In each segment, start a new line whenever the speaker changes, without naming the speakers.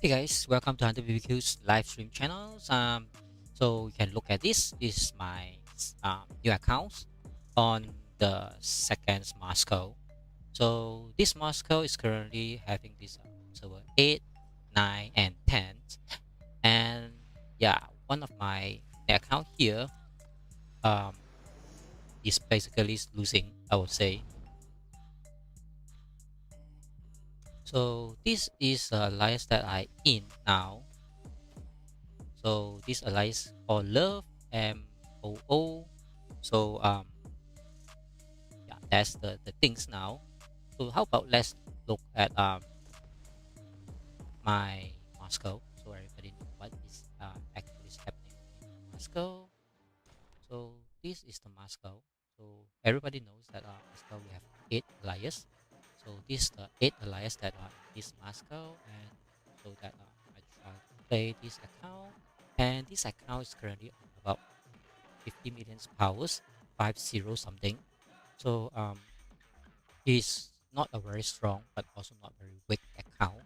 Hey guys, welcome to HunterBBQ's live stream channels. So you can look at this. This is my new account on the second Moscow. So this Moscow is currently having this server 8, 9, and 10. And yeah, one of my account here um, is basically losing, I would say. So this is the alliance that I in now. So this alliance called Love MOO. So yeah, that's the things now. So how about let's look at my Moscow, so everybody know what is actually is happening in Moscow. So this is the Moscow. So everybody knows that Moscow we have 8 alliance. So this is the 8 alliance that are in this Moscow, and so that I try to play this account, and this account is currently on about 50 million powers, 50 something. So it's not a very strong, but also not very weak account.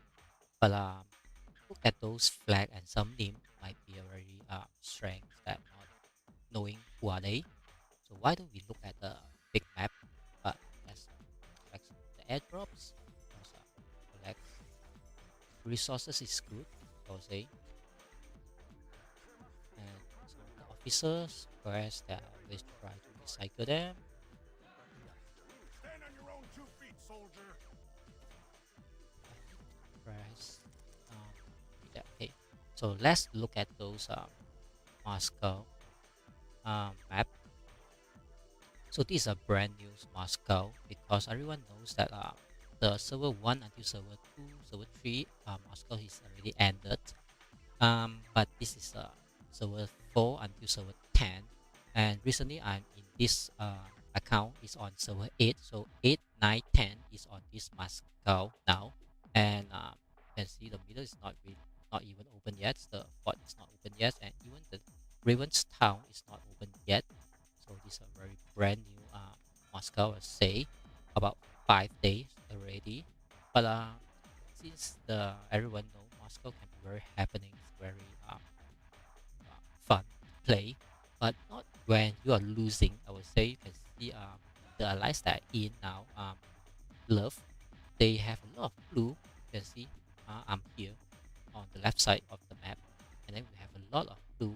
But look at those flag and some name might be a very strength that not knowing who are they. So why don't we look at the big map? But let's collect some of the airdrops. Also collect resources is good, I would say. And some of the officers, whereas they always try to recycle them.
Stand on your own 2 feet, soldier.
Press yeah, okay. So let's look at those Moscow map. So this is a brand new Moscow because everyone knows that the server 1 until server 2, server 3 Moscow is already ended. But this is server 4 until server 10, and recently I'm in this account is on server 8. So 8, 9, 10 is on this Moscow now, and you can see the middle is not even open yet. The fort is not open yet, and even the Raven's town is not open yet. So this is a very brand new Moscow, I say, about 5 days already. But since the everyone know Moscow can be very happening, it's very fun to play, but not when you are losing. I would say you can see the allies that are in now, Love, they have a lot of blue. You can see I'm here on the left side of the map, and then we have a lot of blue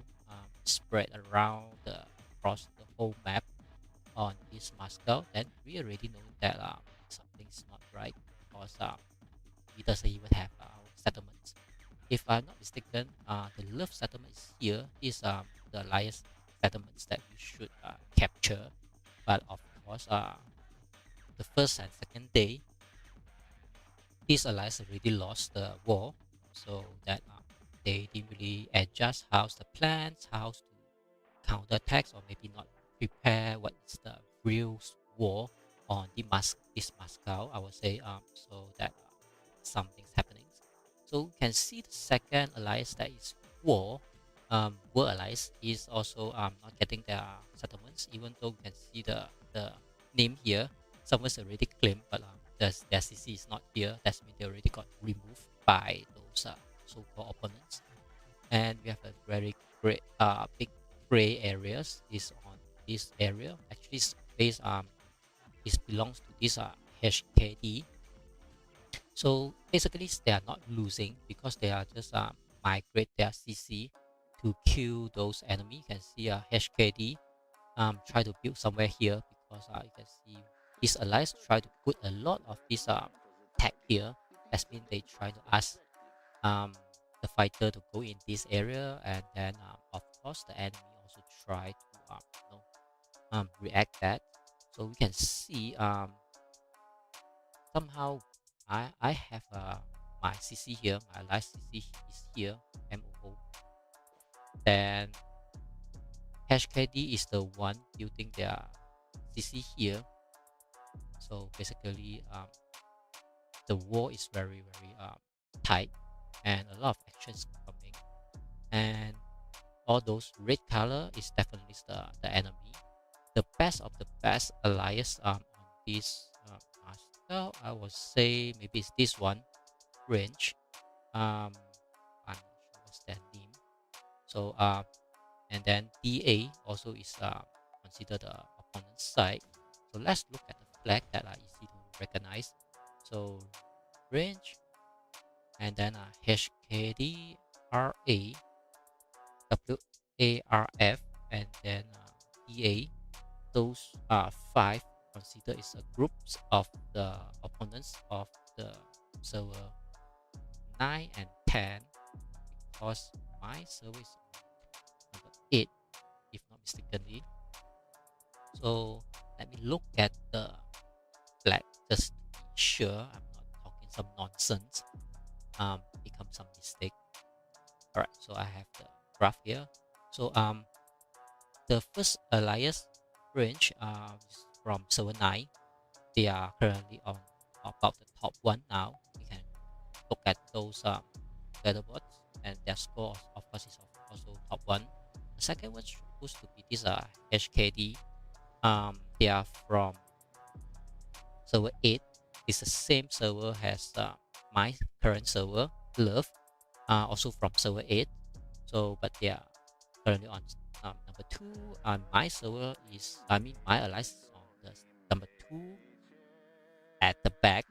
spread around across the whole map on this Moscow. Then we already know that something's not right because it doesn't even have settlements. If I'm not mistaken, the Love settlement is here. Is the alliance settlements that we should capture. But of course, the first and second day, this alliance already lost the war, so that they didn't really adjust how's the plans, how to counter attacks, or maybe not prepare what is the real war on this Moscow. I would say so that something's happening. So you can see the second alliance that is war. War alliance is also not getting their settlements, even though you can see the name here. Someone's already claimed, but their CC is not here. That means they already got removed by those so-called opponents. And we have a very great big gray areas is on this area. Actually, space it belongs to this HKD. So basically, they are not losing because they are just migrate their CC to kill those enemy. You can see HKD try to build somewhere here because you can see these allies try to put a lot of this tech here. That means they try to ask the fighter to go in this area, and then of course the enemy also try to react that. So we can see somehow I have my CC here, my live CC is here, MOO. Then HKD is the one building their CC here. So basically, the war is very tight, and a lot of actions coming. And all those red color is definitely the enemy. The best of the best alliance on this Moscow, I would say maybe it's this one range. So and then DA also is considered the opponent's side. So let's look at the flag that are easy to recognize. So range, and then HKD, RA, WARF, and then DA. Those are 5 considered is a groups of the opponents of the server 9 and 10, because my server is number 8 if not mistakenly. So let me look at the flag just to be sure I'm not talking some nonsense, become some mistake. All right, so I have the graph here. So the first alliance range is from server 9. They are currently on about the top 1 now. We can look at those leaderboards, and their score of course is also top 1. The second one supposed to be this HKD. They are from server 8. It's the same server as my current server, Love, also from server 8. So, but they are currently on number 2. My server is, my alliance is on the number 2 at the back.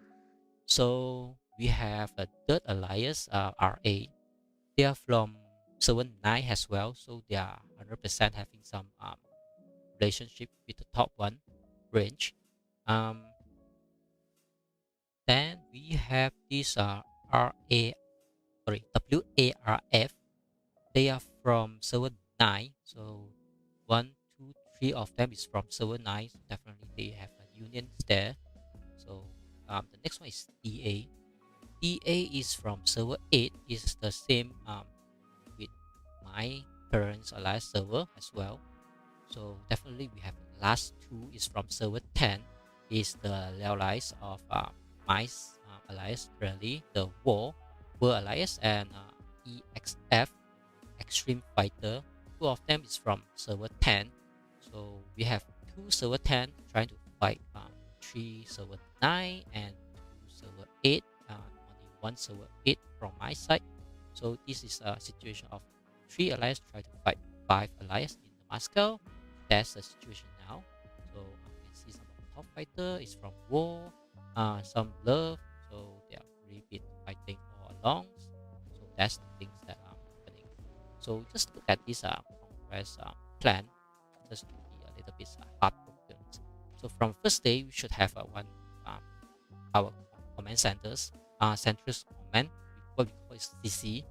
So we have a third alliance, RA. They are from server 9 as well. So they are 100% having some relationship with the top 1 range. Then we have this WARF. They are from server 9. So 1, 2, 3 of them is from server 9. So definitely they have a union there. So the next one is DA. DA is from server 8. Is the same with my current alliance server as well. So definitely we have the last 2 is from server 10. Is the alliance of my alliance currently, the War Alliance, and EXF, Extreme Fighter. 2 of them is from server 10. So we have 2 server 10 trying to fight 3 server 9 and 2 server 8. Only 1 server 8 from my side. So this is a situation of 3 alliance trying to fight 5 alliance in the Moscow. That's the situation now. So you can see some of the top fighter is from War, some Love. So they are really been fighting all along. So that's the things that are happening. So just look at this Congress plan, just to be a little bit heartbroken. So from first day we should have our command centers, central command, what we call is CC.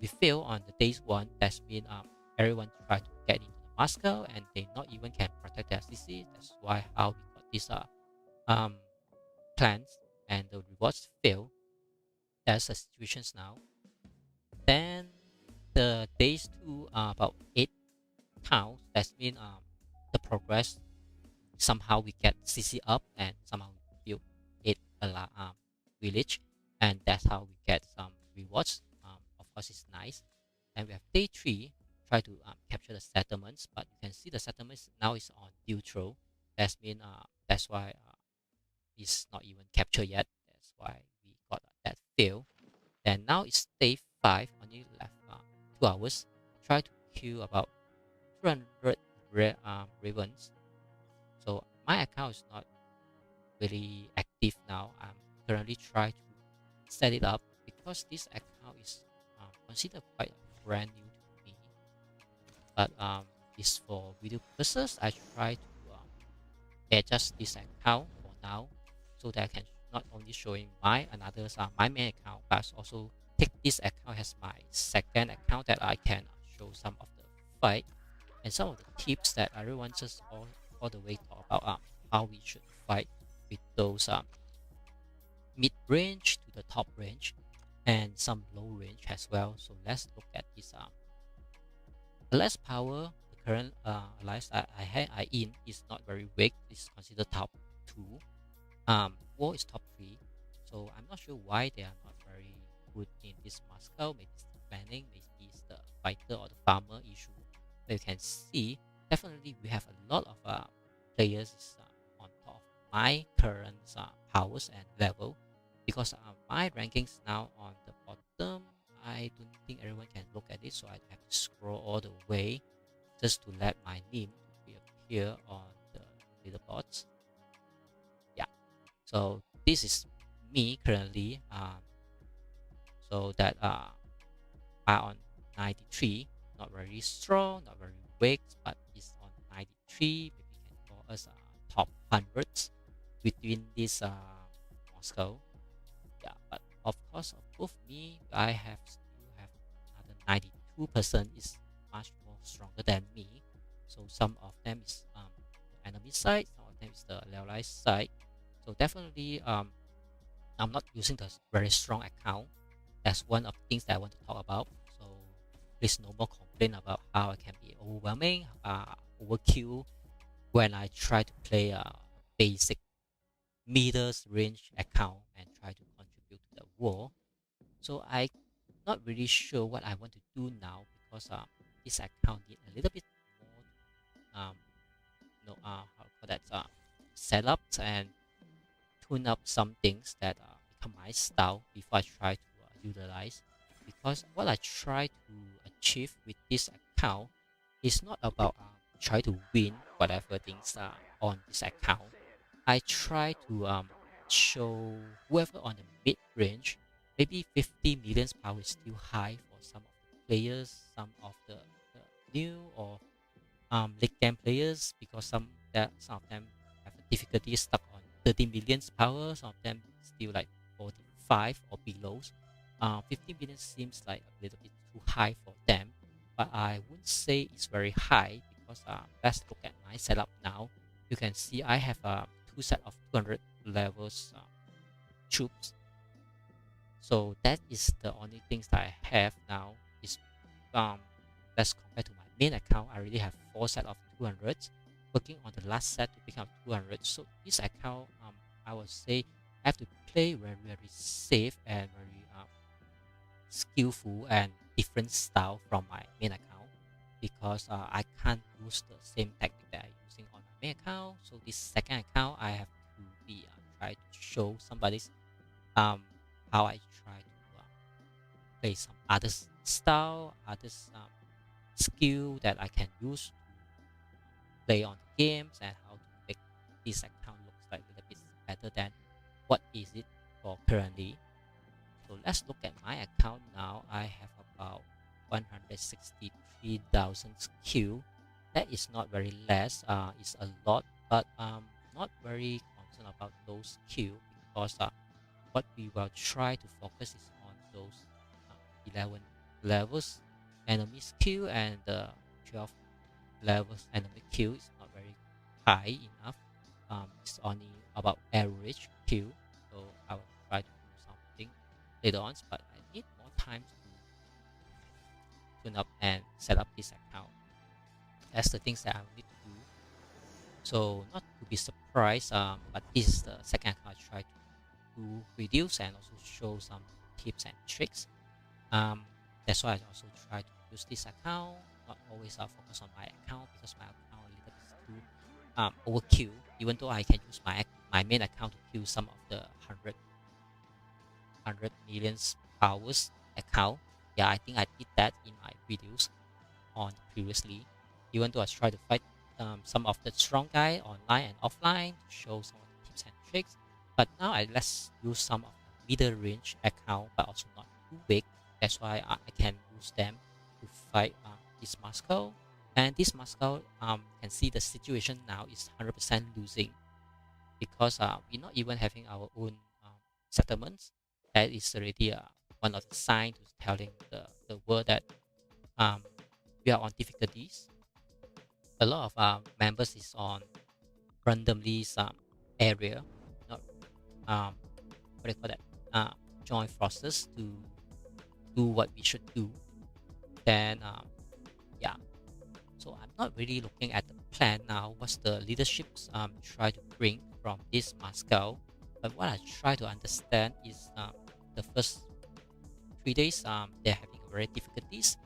We fail on the days 1. That's mean everyone try to get into the Moscow and they not even can protect their CC. That's why how we got these plans and the rewards fail. That's the situations now. Then the days 2 are about 8 towns. That means the progress somehow we get CC up and somehow we build 8 village, and that's how we get some rewards. Of course it's nice. And we have day 3, try to capture the settlements, but you can see the settlements now is on neutral. That means that's why it's not even captured yet. That's why we got that fail. Then now it's day 5, only left 2 hours. Try to kill about 200 ravens. So my account is not really active now. I'm currently trying to set it up because this account is considered quite brand new to me. But it's for video purposes. I try to adjust this account for now so that I can not only showing my main account, but also take this account as my second account that I can show some of the fight and some of the tips that everyone just all the way talk about how we should fight with those mid range to the top range and some low range as well. So let's look at this less power. The current alliance I in is not very weak. It's considered top 2. War is top 3. So I'm not sure why they are not very good in this Moscow. Maybe it's the planning, maybe it's the fighter or the farmer issue. But you can see definitely we have a lot of players on top of my current powers and level, because my rankings now on the bottom. I don't think think everyone can look at it, so I have to scroll all the way just to let my name appear on the leaderboards. Yeah, so this is me currently. So that I'm on 93, not very strong, not very weak, but it's on 93. Maybe you can call us top hundreds between this Moscow. Yeah, but of course, above me, I still have another 92% is much more stronger than me. So some of them is the enemy side, some of them is the allied side. So definitely I'm not using the very strong account. That's one of the things that I want to talk about. So please no more complain about how I can be overwhelming, overkill when I try to play a basic meters range account and try to contribute to the war. So I'm not really sure what I want to do now because this account need a little bit more how to call that setups and tune up some things that become my style before I try to utilize. Because what I try to achieve with this account is not about try to win whatever things are on this account. I try to show whoever on the mid range, maybe 50 million power is still high for some of the players, some of the new or late game players, because some of them have a difficulty stuck on 30 million power, some of them still like 45 or below. 50 million seems like a little bit too high for them, but I wouldn't say it's very high because let's look at my setup now. You can see I have two set of 200 levels troops. So that is the only things that I have now. Is let's compare to my main account. I already have 4 set of 200. Working on the last set to become 200. So this account, I would say, I have to play very very safe and very skillful and different style from my main account, because I can't use the same tactic that I'm using on my main account. So this second account I have to be try to show somebody's how I try to play some other style, other skill that I can use to play on the games, and how to make this account looks like a little bit better than what is it for currently. So let's look at my account now. I have about 163,000 Q. That is not very less. It's a lot, but not very concerned about those Q, because what we will try to focus is on those 11 levels enemy Q, and 12 levels enemy Q is not very high enough. It's only about average Q. So I will try to do something later on, but I need more time to tune up and set up this account. That's the things that I need to do. So not to be surprised, but this is the second account I try to do videos and also show some tips and tricks. That's why I also try to use this account, not always focus on my account, because my account a little bit too overkill, even though I can use my main account to kill some of the 100 million powers account. Yeah, I think I did that in my videos on previously, even though I try to fight some of the strong guy online and offline to show some of the tips and tricks. But now let's use some of the middle range account, but also not too big. That's why I can use them to fight this Moscow. And this Moscow, can see the situation now is 100% losing, because we're not even having our own settlements. That is already one of the signs telling the world that we are on difficulties. A lot of members is on randomly some area, not what do you call that? Join forces to do what we should do. Then yeah. So I'm not really looking at the plan now. What's the leaderships try to bring from this Moscow? But what I try to understand is the first 3 days they're having very difficulties.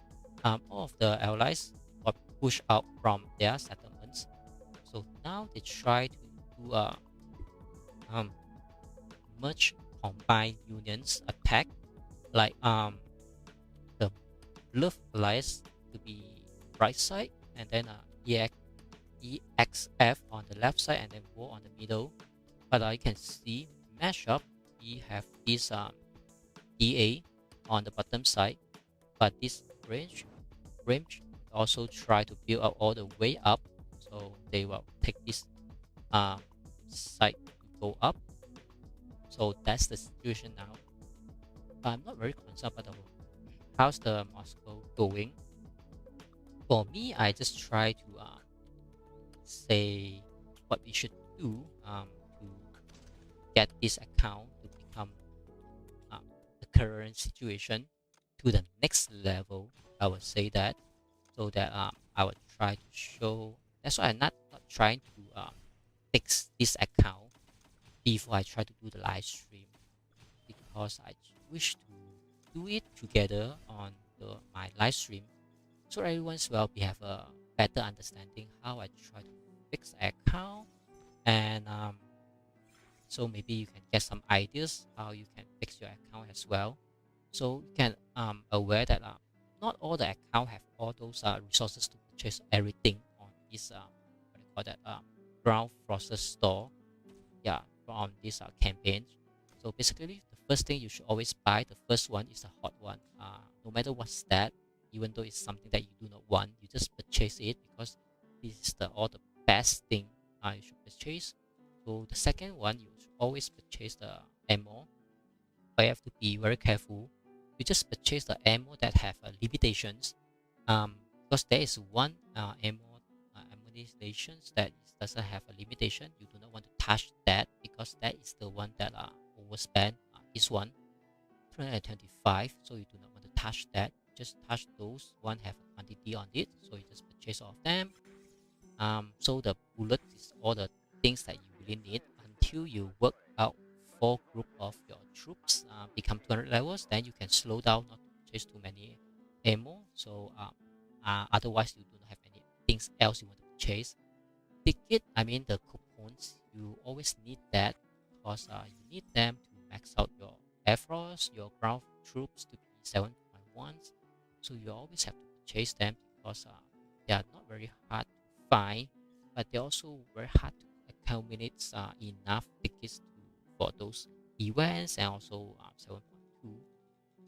All of the allies got pushed out from their settlements. So now they try to do merge combined unions attack, like the love allies to be right side, and then EXF on the left side, and then war on the middle. But you can see mashup, we have this EA on the bottom side, but this range also try to build up all the way up, so they will take this side to go up. So that's the situation now. I'm not very concerned about how's the Moscow going. For me, I just try to say what we should do to get this account to become the current situation to the next level. I would say that, so that I would try to show. That's why I'm not trying to fix this account before I try to do the live stream, because I wish to do it together on my live stream, so everyone's well we have a better understanding how I try to fix the account, and so maybe you can get some ideas how you can fix your account as well. So you can aware that not all the account have all those resources to purchase everything on this what do you call that ground process store, yeah, from this campaign. So basically the first thing you should always buy, the first one is the hot one, no matter what's that, even though it's something that you do not want, you just purchase it because this is all the best thing you should purchase. So the second one, you should always purchase the ammo, but you have to be very careful. You just purchase the ammo that have limitations, because there is one ammunitions that doesn't have a limitation. You do not want to touch that because that is the one that overspent. This one 325, so you do not want to touch that. Just touch those one have a quantity on it, so you just purchase all of them. So the bullet is all the things that you really need until you work out 4 group of your troops become 200 levels, then you can slow down not to purchase too many ammo. So otherwise you do not have any things else you want to purchase. Ticket, I mean the coupons, you always need that because you need them to max out your air force, your ground troops to be 7.1s. So you always have to purchase them because they are not very hard to find, but they're also very hard to accumulate enough tickets for those events, and also 7.2.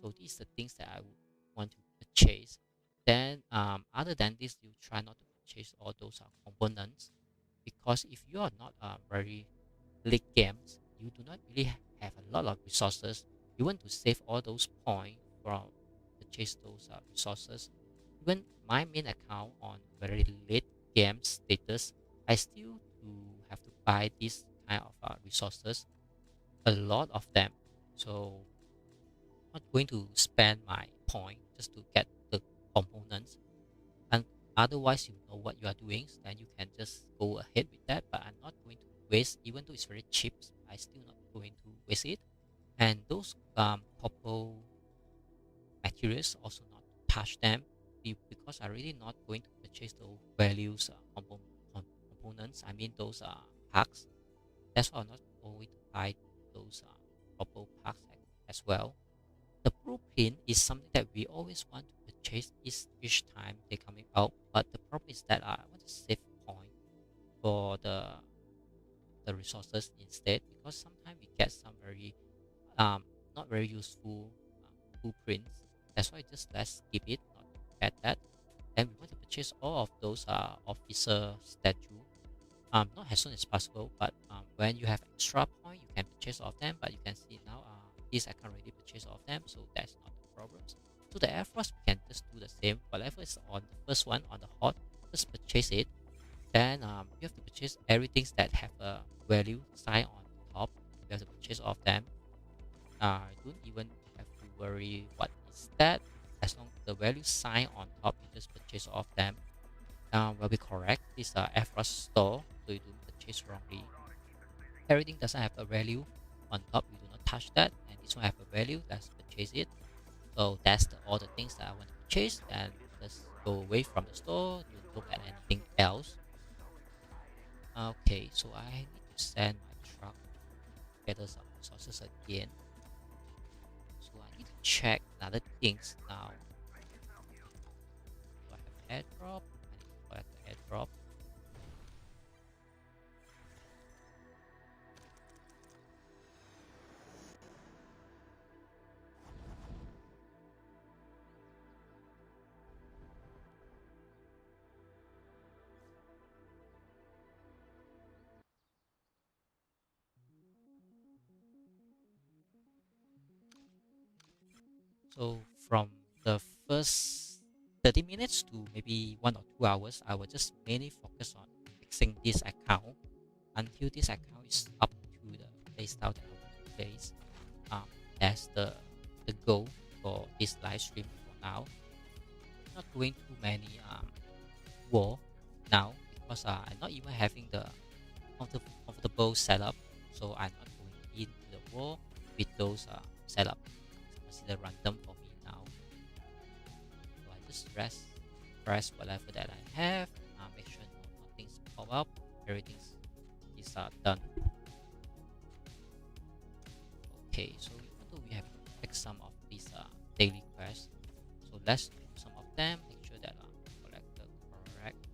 So these are the things that I would want to purchase. Then other than this, you try not to purchase all those components, because if you are not very late games, you do not really have a lot of resources. You want to save all those points from purchase those resources. Even my main account on very late game status, I still do have to buy this kind of resources, a lot of them. So I'm not going to spend my point just to get the components, and otherwise you know what you are doing, then you can just go ahead with that. But I'm not going to waste, even though it's very cheap, I still not going to waste it. And those purple materials, also not touch them, because I really not going to purchase those values components, I mean those packs. That's why I'm not going to buy those purple packs as well. The blueprint is something that we always want to purchase each time they coming out, but the problem is that I want to save point for the resources instead, because sometimes we get some very not very useful blueprints. That's why just let's skip it, not get that. And we want to purchase all of those officer statue, not as soon as possible, but when you have extra point, you can purchase all of them. But you can see now this I can already purchase all of them, so that's not the problem. So the Air Force, we can just do the same. Whatever is on the first one on the hot, just purchase it. Then you have to purchase everything that have a value sign on top. You have to purchase all of them. Don't even have to worry what is that. As long as the value sign on top, you just purchase all of them. Will be correct. This is Air Force store, so you don't purchase wrongly. Everything doesn't have a value on top, you do not touch that. And this one have a value, let's purchase it. So that's all the things that I want to purchase, and let's go away from the store to look at anything else. Okay, so I need to send my truck to gather some resources again. So I need to check other things now. airdrop. I need to collect the airdrop. So from the first 30 minutes to maybe 1 or 2 hours, I will just mainly focus on fixing this account until this account is up to the playstyle that I want to place. That's the goal for this live stream for now. Not doing too many war now because I'm not even having the comfortable setup, so I'm not going into the war with those setup. It's considered random for me now. So I just press whatever that I have. Make sure nothing's pop up. Everything is done. Okay, so even though we have to take some of these daily quests, so let's do some of them. Make sure that collect the correct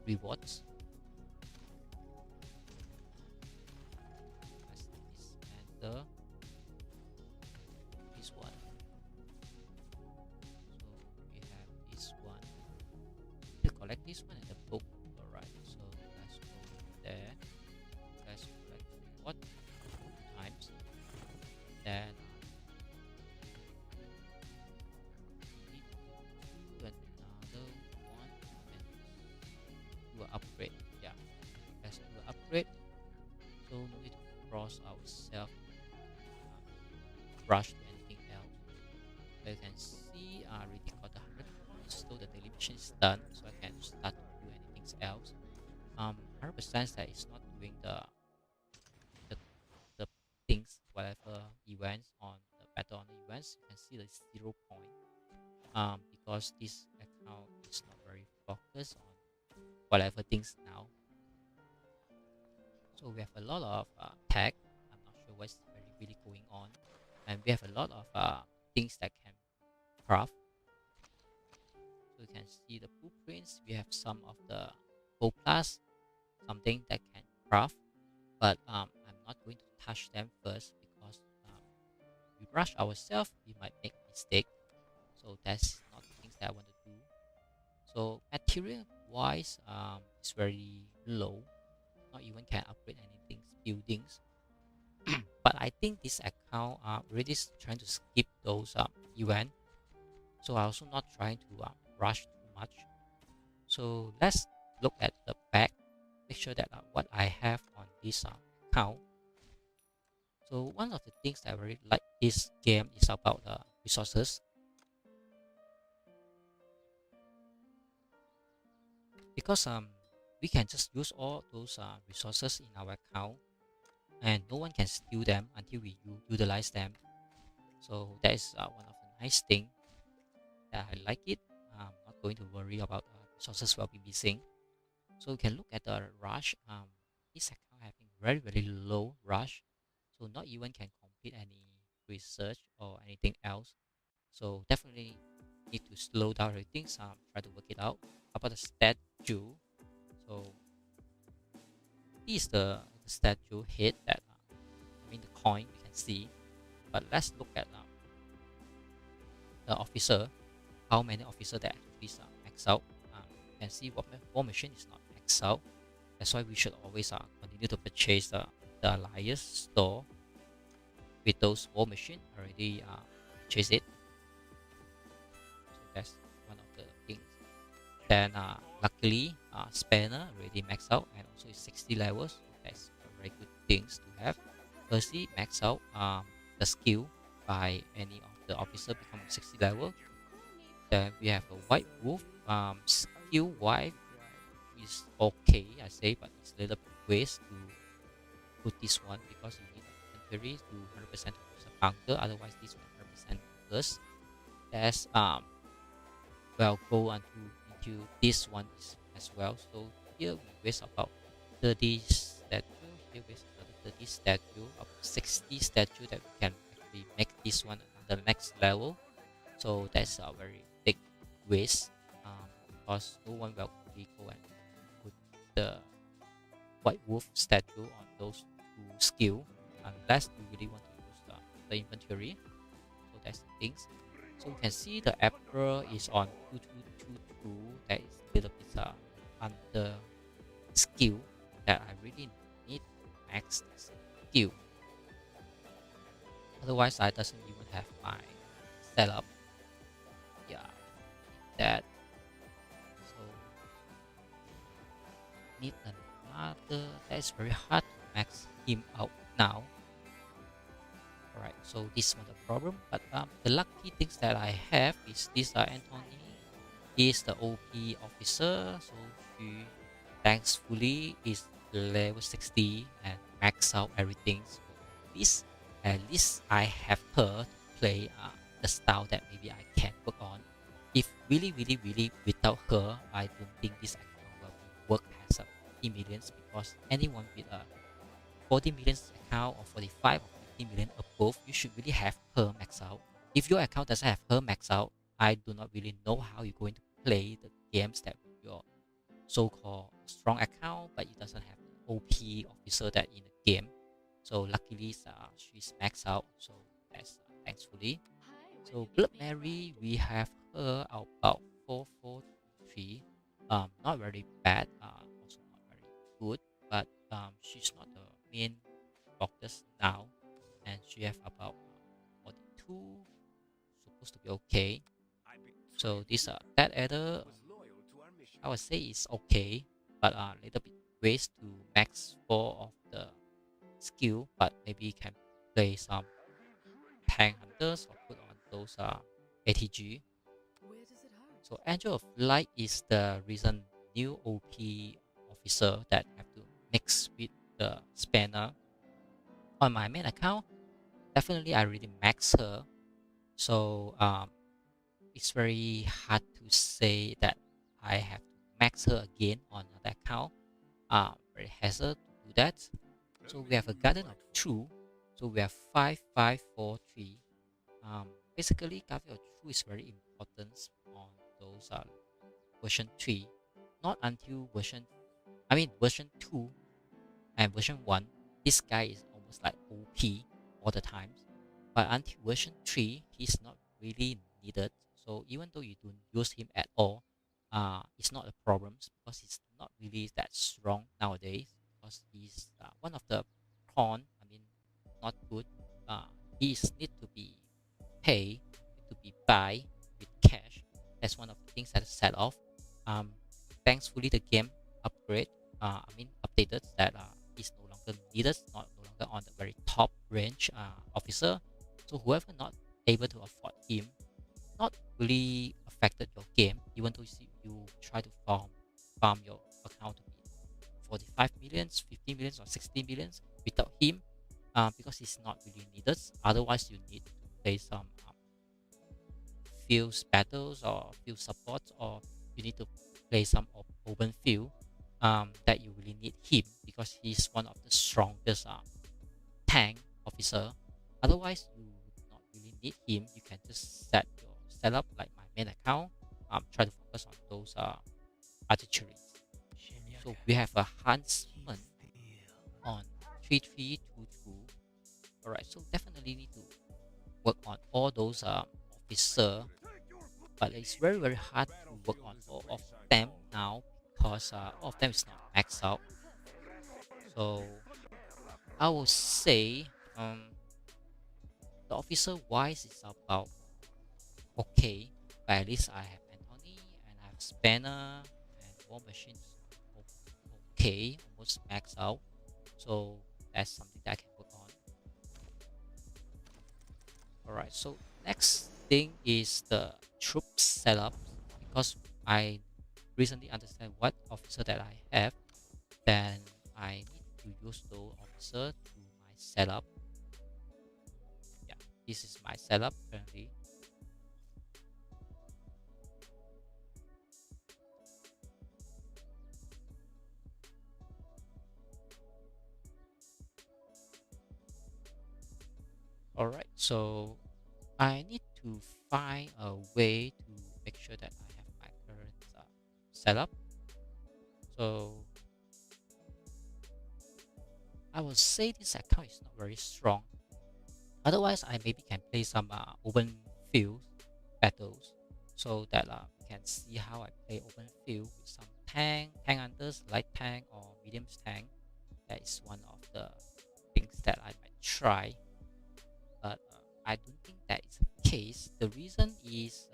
rewards. And this one. So we have this one. To collect this one and the book. Alright, so let's go there. Let's collect the reward 2 times. Then we need to do another one and do an upgrade. Yeah, let's do an upgrade. So no need to cross ourselves, rush to anything else. So you can see I already got the 100 points, so the daily mission is done. So I can start to do anything else. 100% that it's not doing the things, whatever events on the battle on the events. You can see the 0 point. Because this account is not very focused on whatever things now. So we have a lot of tag. I'm not sure what's really going on, and we have a lot of things that can craft. So you can see the blueprints. We have some of the gold plus, something that can craft, but I'm not going to touch them first because we rush ourselves, we might make mistake. So that's not the things that I want to do. So material wise, it's very low. Not even can upgrade anything, buildings. But I think this account really trying to skip those event. So I also not trying to rush too much. So let's look at the back. Make sure that what I have on this account. So one of the things that I really like this game is about resources. Because we can just use all those resources in our account, and no one can steal them until we utilize them. So that is one of the nice thing that I like it. I'm not going to worry about resources will be missing. So you can look at the rush. This account having very low rush, so not even can complete any research or anything else. So definitely need to slow down everything. Try to work it out. About the statue, so this is the statue head that the coin we can see. But let's look at the officer. How many officer that actually max out? You can see war machine is not max out. That's why we should always continue to purchase the alliance store with those war machine already purchase it. So that's one of the things. Then luckily spanner already maxed out and also is 60 levels. So that's very good things to have. Firstly, max out the skill by any of the officer become 60 level. Then we have a white wolf. Skill wise is okay, I say, but it's a little bit waste to put this one because you need inventory to 100% to use a counter. Otherwise, this 100% plus. That's well go into this one as well. So here we waste about 30 statue. Here we waste another 30 statue, up 60 statue that we can actually make this one on the next level. So that's a very big waste. because no one will really go and put the white wolf statue on those two skill unless you really want to use the inventory. So that's the things. So you can see the April is on 2222. That is a little bit under skill that I really need to max this skill. Otherwise, I doesn't even have my setup. Yeah, that. So need another. That is very hard to max him out now. Alright, so this is not a problem. But the lucky things that I have is this Anthony is the OP officer, so she thankfully is level 60 and max out everything. So at least I have her to play the style that maybe I can work on. If really without her, I don't think this account will work as a 50 millions, because anyone with a 40 millions account or 45 or 50 million above, you should really have her max out. If your account doesn't have her max out, I do not really know how you're going to play the games that your so-called strong account, but it doesn't have the OP officer that in the game. So luckily she's maxed out, so that's thankfully. So Blood Mary, we have her about 443. Not very bad, also not very good, but she's not the main focus now, and she have about 42, supposed to be okay. So this that adder, I would say is okay, but a little bit ways to max 4 of the skill, but maybe can play some tank hunters or put on those ATG. So Angel of Light is the recent new OP officer that have to mix with the spanner. On my main account, definitely I really max her, so it's very hard to say that I have to max her again on another account. Very hazard to do that. So we have a Garden of True. So we have 5543. Basically, Garden of True is very important on those version 3. Not until version 2 and version 1. This guy is almost like OP all the time. But until version 3, he's not really needed. So even though you don't use him at all, it's not a problem, because he's not really that strong nowadays. Because he's one of the not good. He need to be paid, need to be buy with cash. That's one of the things that is set off. Thankfully the game updated that he's no longer needed, no longer on the very top range officer. So whoever not able to afford him, not really affected your game, even though you try to farm your account to be 45 millions, 50 millions or 60 millions without him, because he's not really needed. Otherwise you need to play some field battles or field supports, or you need to play some open field that you really need him, because he's one of the strongest tank officer. Otherwise you not really need him. You can just set your setup like my main account, try to focus on those artillery. So we have a huntsman on 3322. Alright, so definitely need to work on all those officer, but it's very hard to work on all of them now, because all of them is not maxed out. So I would say the officer wise is about okay, but at least I have Anthony and I have Spanner and War Machines okay, almost maxed out. So that's something that I can work on. Alright, so next thing is the troop setup, because I recently understand what officer that I have, then I need to use those officer to my setup. Yeah, this is my setup currently. Alright, so I need to find a way to make sure that I have my current setup. So I would say this account is not very strong. Otherwise, I maybe can play some open field battles, so that we can see how I play open field with some tank hunters, light tank or medium tank. That is one of the things that I might try, but I don't think that is the case. The reason is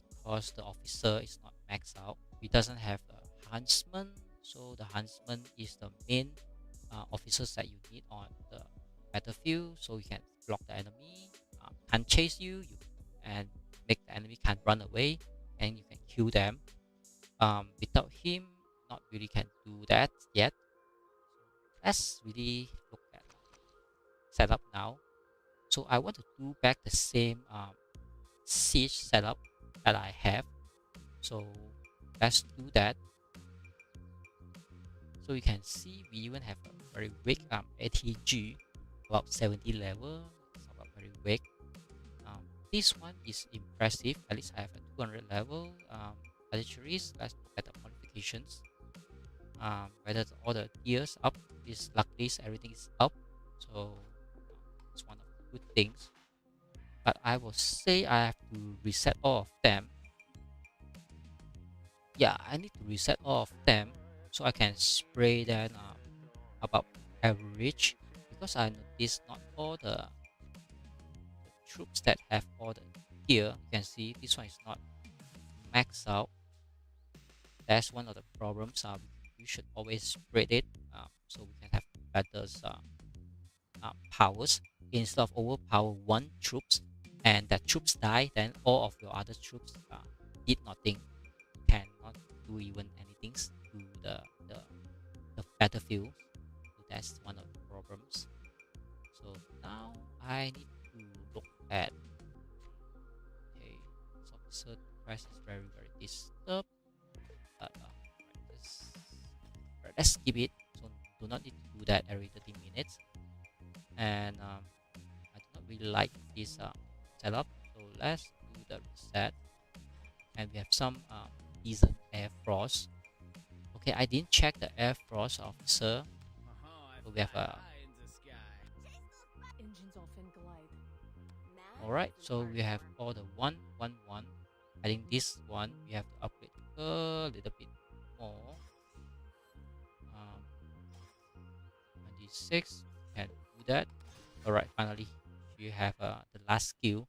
because the officer is not maxed out. He doesn't have a huntsman, so the huntsman is the main officers that you need on the battlefield, so you can block the enemy, can't chase you, and make the enemy can't run away, and you can kill them. Without him, not really can do that yet. Let's really look at setup now. So I want to do back the same siege setup that I have. So let's do that. So you can see we even have a very weak ATG, about 70 level. It's about very weak. This one is impressive. At least I have a 200 level archeries. Let's look at the modifications. Whether all the tiers up is luckily everything is up. So it's one of the good things. But I will say I have to reset all of them. Yeah, I need to reset all of them so I can spray them about average, because I noticed not all the troops that have all the tier. You can see this one is not maxed out. That's one of the problems. We should always spread it so we can have better powers, instead of overpower one troops and that troops die, then all of your other troops did nothing, cannot do even anything to the battlefield. So that's one of the problems. So now I need to look at, okay, so officer price is very disturbed, but let's skip it. So do not need to do that every 30 minutes. And I do not really like this setup, so let's do the reset. And we have some decent air frost. Okay, I didn't check the air frost officer. So we have a alright, so we have all the 111. I think this one we have to upgrade a little bit more. 26 can do that. Alright, finally you have the last skill.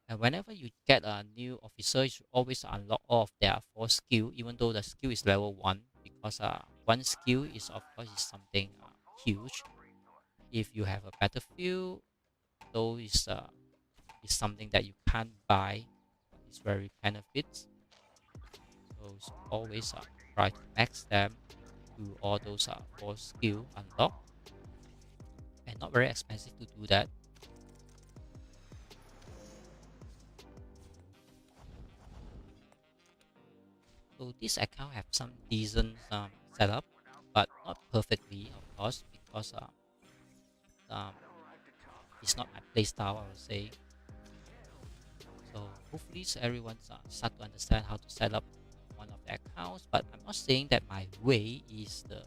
And whenever you get a new officer, you should always unlock all of their 4 skill, even though the skill is level 1, because one skill is of course is something huge. If you have a battlefield, though is something that you can't buy, but it's very benefits. So it's always try to max them to all those 4 skill unlock, and not very expensive to do that. So this account have some decent setup, but not perfectly, of course, because it's not my playstyle, I would say. So hopefully everyone's start to understand how to set up one of the accounts. But I'm not saying that my way is the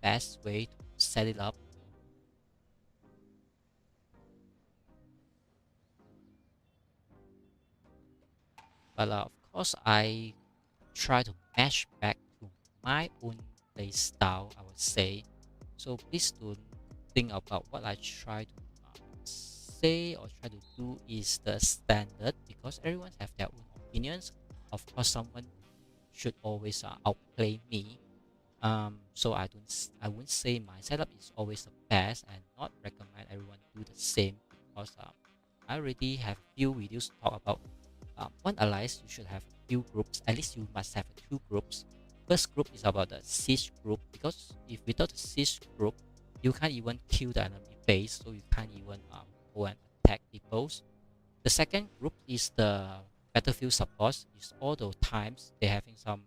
best way to set it up. But of course, I try to match back to my own play style, I would say. So please don't think about what I try to say or try to do is the standard, because everyone have their own opinions. Of course, someone should always outplay me. So I wouldn't say my setup is always the best, and not recommend everyone do the same, because I already have few videos to talk about. One alliance, you should have few groups. At least you must have 2 groups. First group is about the siege group, because if without the siege group, you can't even kill the enemy base, so you can't even go and attack depots. The second group is the battlefield support. Is all those times they having some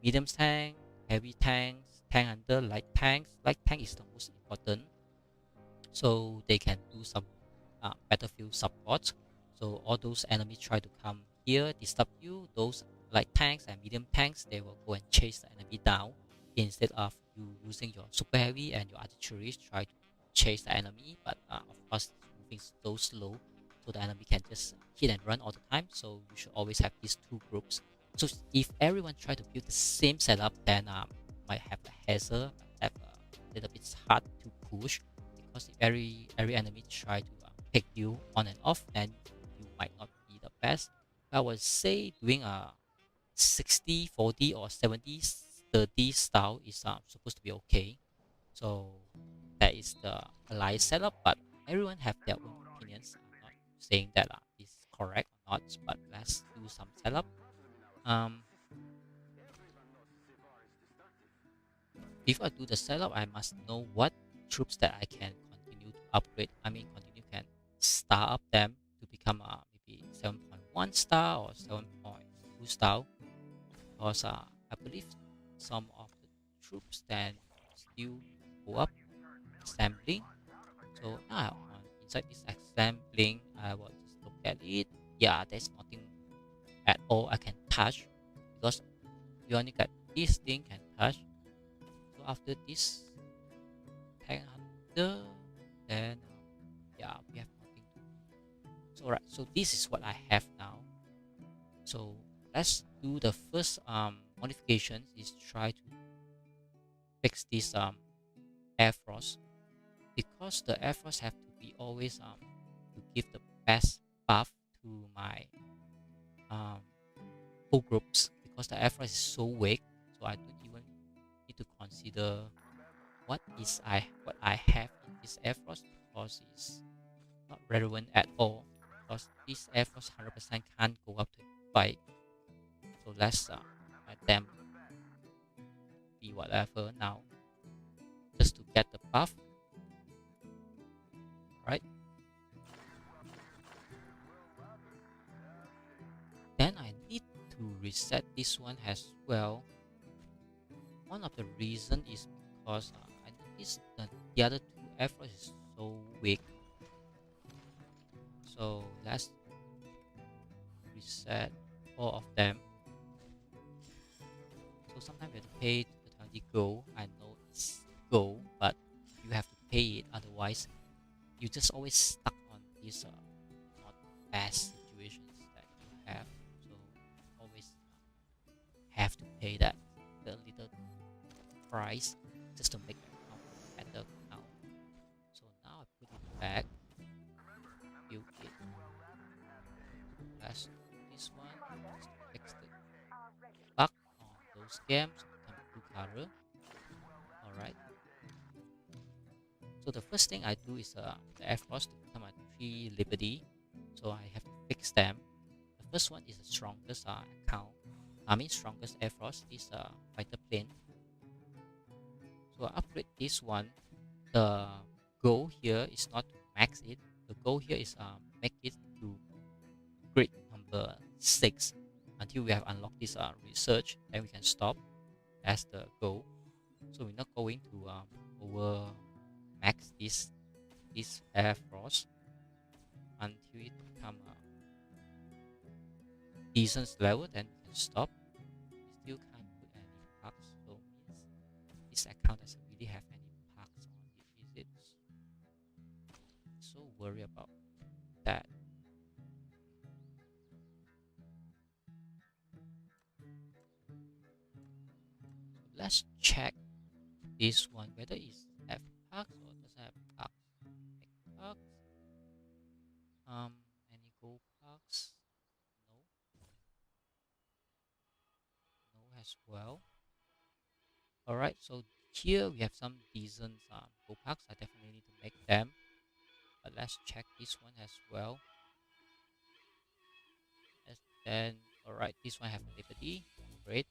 medium tank, heavy tanks, tank hunter, light tanks. Light tank is the most important, so they can do some battlefield support. So all those enemies try to come here, disturb you. Those like tanks and medium tanks, they will go and chase the enemy down instead of you using your super heavy and your artillery try to chase the enemy. But of course, it's moving so slow, so the enemy can just hit and run all the time. So you should always have these two groups. So if everyone try to build the same setup, then might have a hassle, have a little bit hard to push, because if every enemy try to pick you on and off, then you might not be the best. I would say doing a 60-40 or 70-30 style is supposed to be okay. So that is the alliance setup, but everyone have their own opinions. I'm not saying that is correct or not, but let's do some setup. Before I do the setup, I must know what troops that I can continue to upgrade. Continue can star up them to become maybe 7.1 star or 7.2 star. Because I believe some of the troops then still go up assembling. So now inside this assembling, I will just look at it. Yeah, there's nothing at all I can touch, because you only got this thing can touch. So after this tank hunter, then yeah, we have nothing. So right, so this is what I have now. So let's do the first modification is try to fix this air frost, because the air frost have to be always to give the best buff to my whole groups, because the air frost is so weak. So I don't even need to consider what I have in this air frost, because it's not relevant at all, because this air frost 100% can't go up to 5. So let's let them be whatever now, just to get the buff, right? Then I need to reset this one as well. One of the reason is because I noticed that the other two efforts is so weak. So let's reset all of them. So sometimes you have to pay the 20 gold. I know it's gold, but you have to pay it, otherwise you just always stuck on these not best situations that you have. So always have to pay that the little price just to make your account better now. So now I put it back, build it. Let's do this one just to fix the bug on those games to become blue color. Alright. So the first thing I do is the air frost to become a 3 liberty. So I have to fix them. The first one is the strongest account. Strongest air frost is fighter plane. So I upgrade this one. The goal here is not to max it. The goal here is make it to grade number 6 until we have unlocked this research. Then we can stop. That's the goal. So we're not going to over max this air frost until it become a decent level. Then we can stop. We still can't put any bugs, so means this account doesn't really have any bugs on it, is it? So worry about that. So let's check this one whether it's have bugs or doesn't have bugs. Make bugs. Any gold bugs? No. No as well. Alright, so here we have some decent gold bugs. I definitely need to make them. But let's check this one as well. Then alright, this one have liberty. Great.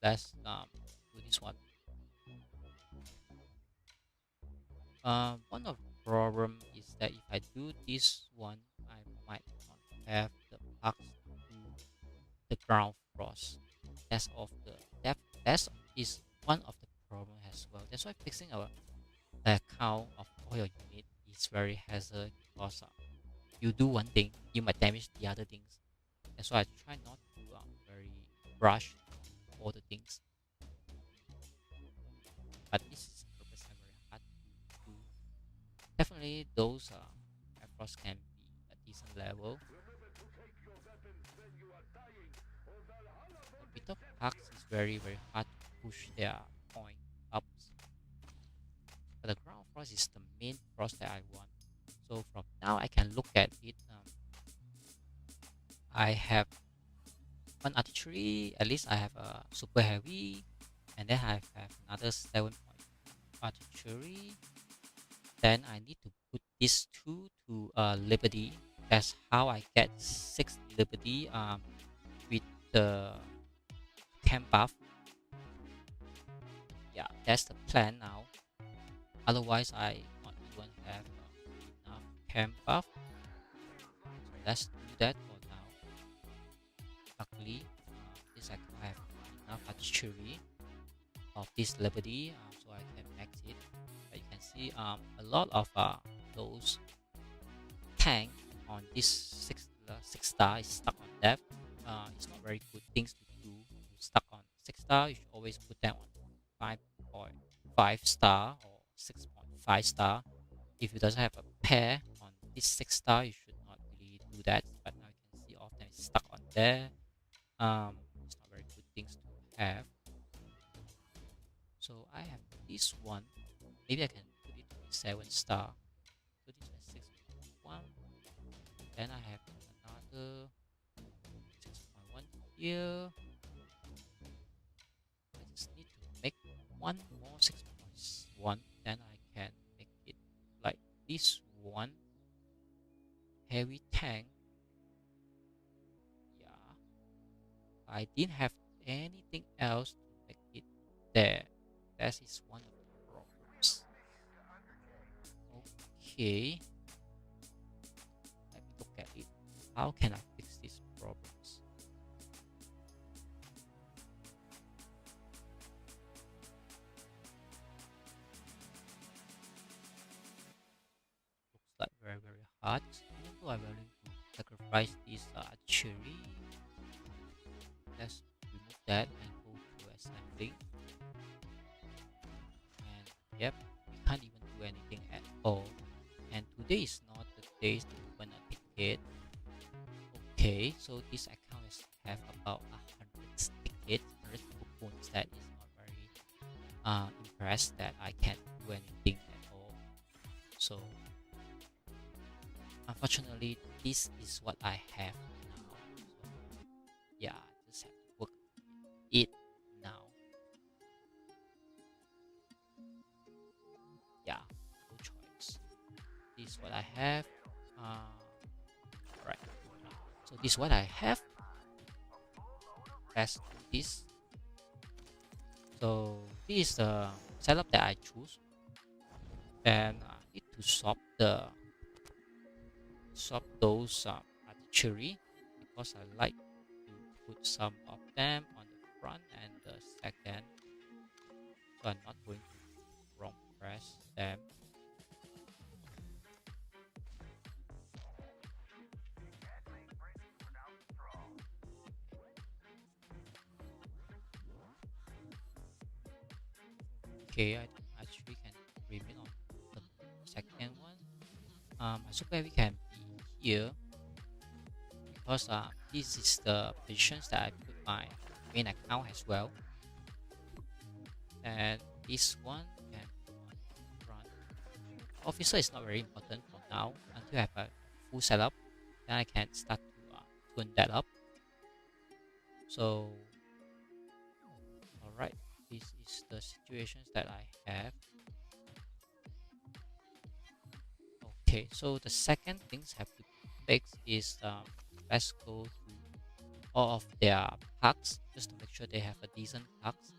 Let's do this one. One of the problem is that if I do this one, I might not have the bugs to the ground frost. That's one of the problem as well. That's why fixing the account of all your unit is very hazard, because you do one thing, you might damage the other things. That's why I try not to very rush all the things. But this is very hard to do. Definitely those efforts can be a decent level. The bit of hacks is very hard to push their point up. But the ground frost is the main frost that I want. So from now I can look at it. I have one artillery, at least I have a super heavy, and then I have another 7-point artillery. Then I need to put these two to Liberty. That's how I get 6 Liberty with the camp buff. Yeah, that's the plan now. Otherwise, I not even have enough camp buff. So let's do that for now. Luckily, this I have enough artillery of this Liberty, so I can max it. But you can see a lot of those tank on this 6 star is stuck on that. It's not very good things to do. Stuck on 6 star, you should always put them on 5.5 star or 6.5 star. If it doesn't have a pair on this 6 star, you should not really do that. But now you can see all of them is stuck on there. It's not very good things to have. So I have this one. Maybe I can put it to 7 star. So this is 6.1. Then I have another 6.1 here. I just need to make one more 6.1. Then I can make it like this one. Heavy tank. Yeah. I didn't have anything else to make it there. That is one of the problems. Okay. Let me look at it. How can I fix these problems? Looks like very hard. Even though I'm willing to sacrifice this cherry. Let's remove that and go to assembling. And yep, we can't even do anything at all. And today is not the day to open a ticket. Okay, so this account is have about 100 tickets, 100 coupons. That is not very impressed that I can't do anything at all. So unfortunately, this is what I have now. So, yeah, I just have to work it now. Yeah, no choice. This is what I have. Right. So this is what I have. Let's do this. So this is the setup that I choose. And I need to swap those artillery because I like to put some of them on the front and the second. So I'm not going to wrong press them. Okay, I actually can remain on the second one. My super heavy can be here because this is the positions that I put my main account as well. And this one can be on the front. Officer is not very important for now until I have a full setup. Then I can start to tune that up. So, alright, this is the situations that I have. Okay, so the second things have to fix is let's go to all of their packs just to make sure they have a decent packs.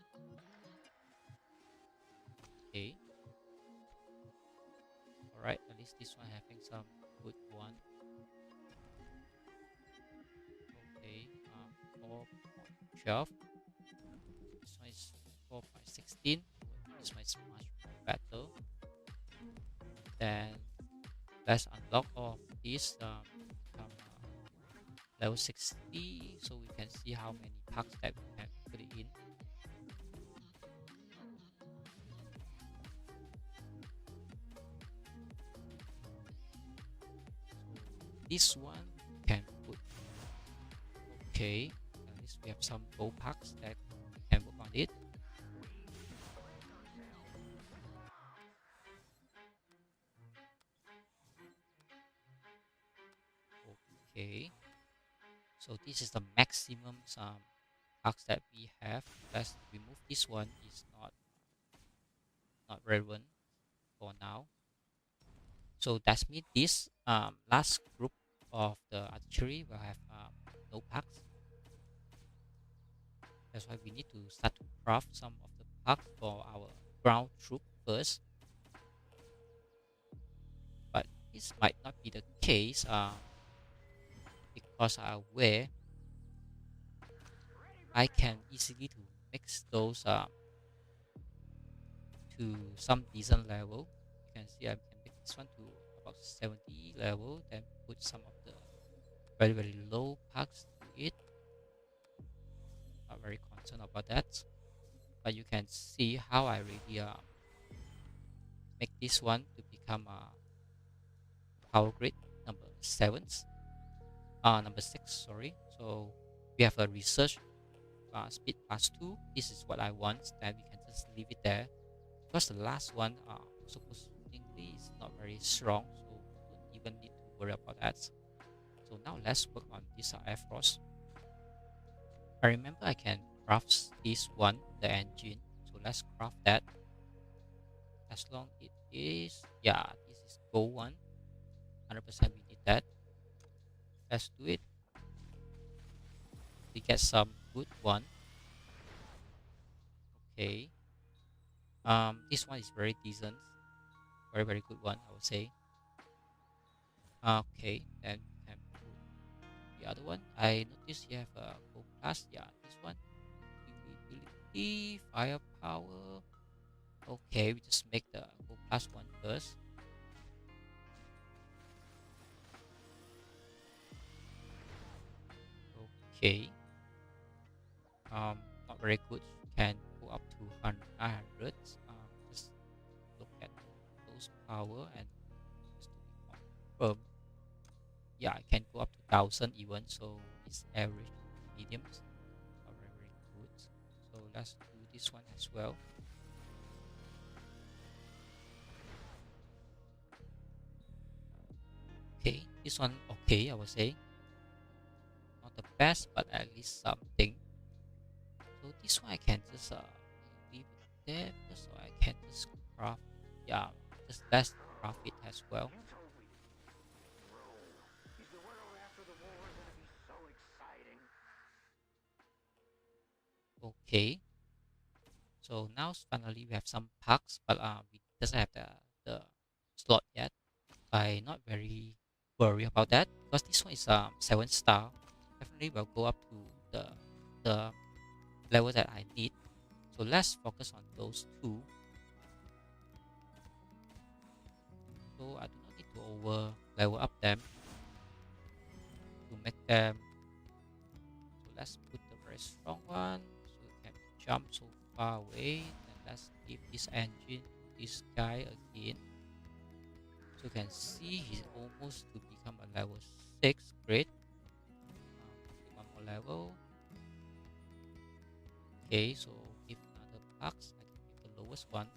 Okay. Alright, at least this one having some good one. Okay, 4.12. This one is 4.16. This one is much better. Then let's unlock all of this become level 60, so we can see how many packs that we can put it in. This one can put, okay, at least we have some gold packs that we can work on it. Okay, so this is the maximum packs that we have. Let's remove this one, is not relevant for now. So that's mean this last group of the archery will have no packs. That's why we need to start to craft some of the packs for our ground troop first. But this might not be the case because where I can easily to mix those to some decent level. You can see I can make this one to about 70 level, then put some of the very low packs to it. Not very concerned about that, but you can see how I really make this one to become power grid number 6, sorry. So we have a research speed +2. This is what I want, then we can just leave it there, because the last one supposedly is not very strong, so don't even need to worry about that. So now let's work on this Air Force. I remember I can craft this one, the engine, so let's craft that. As long it is, yeah, this is gold one, 100% we need that. Let's do it. We get some good one. Okay, this one is very decent, very good one, I would say. Okay, then we can put the other one. I noticed you have a gold plus, yeah, this one, durability, firepower. Okay, we just make the gold plus one first. Okay, not very good, can go up to 900. Just look at those power and just to be confirmed, yeah, I can go up to 1000 even, so it's average mediums, not very good. So let's do this one as well. Okay, this one okay, I would say. Not the best, but at least something. So this one I can just leave it there, just so I can just craft, yeah, just let's craft it as well. Okay, so now finally we have some packs, but we doesn't have the slot yet. I not very worry about that, because this one is 7-star. Definitely will go up to the level that I need. So let's focus on those two. So I do not need to over level up them to make them. So let's put the very strong one, so we can jump so far away. And let's give this engine to this guy again. So you can see he's almost to become a level 6. Great. One more level. Okay, so give another box. I can give the lowest one.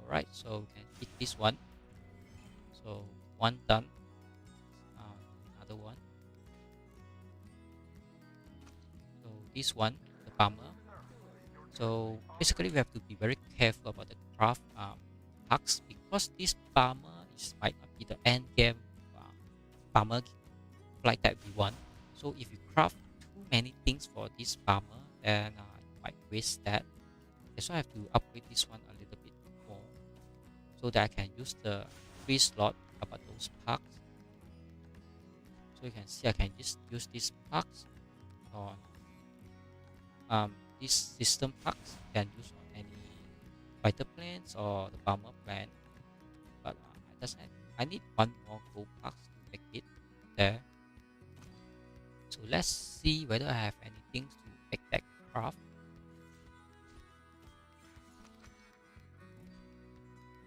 Alright, so we can hit this one. So one done. Another one. So this one, the bomber. So basically we have to be very careful about the craft packs, because this bomber might not be the end game bomber flight that we want. So if you craft too many things for this bomber, then you might waste that. That's why I have to upgrade this one a little bit more, so that I can use the free slot about those packs. So you can see I can just use these packs on these system packs. You can use on any fighter planes or the bomber plane, but it doesn't I need one more gold packs to make it there. So let's see whether I have anything to make that craft.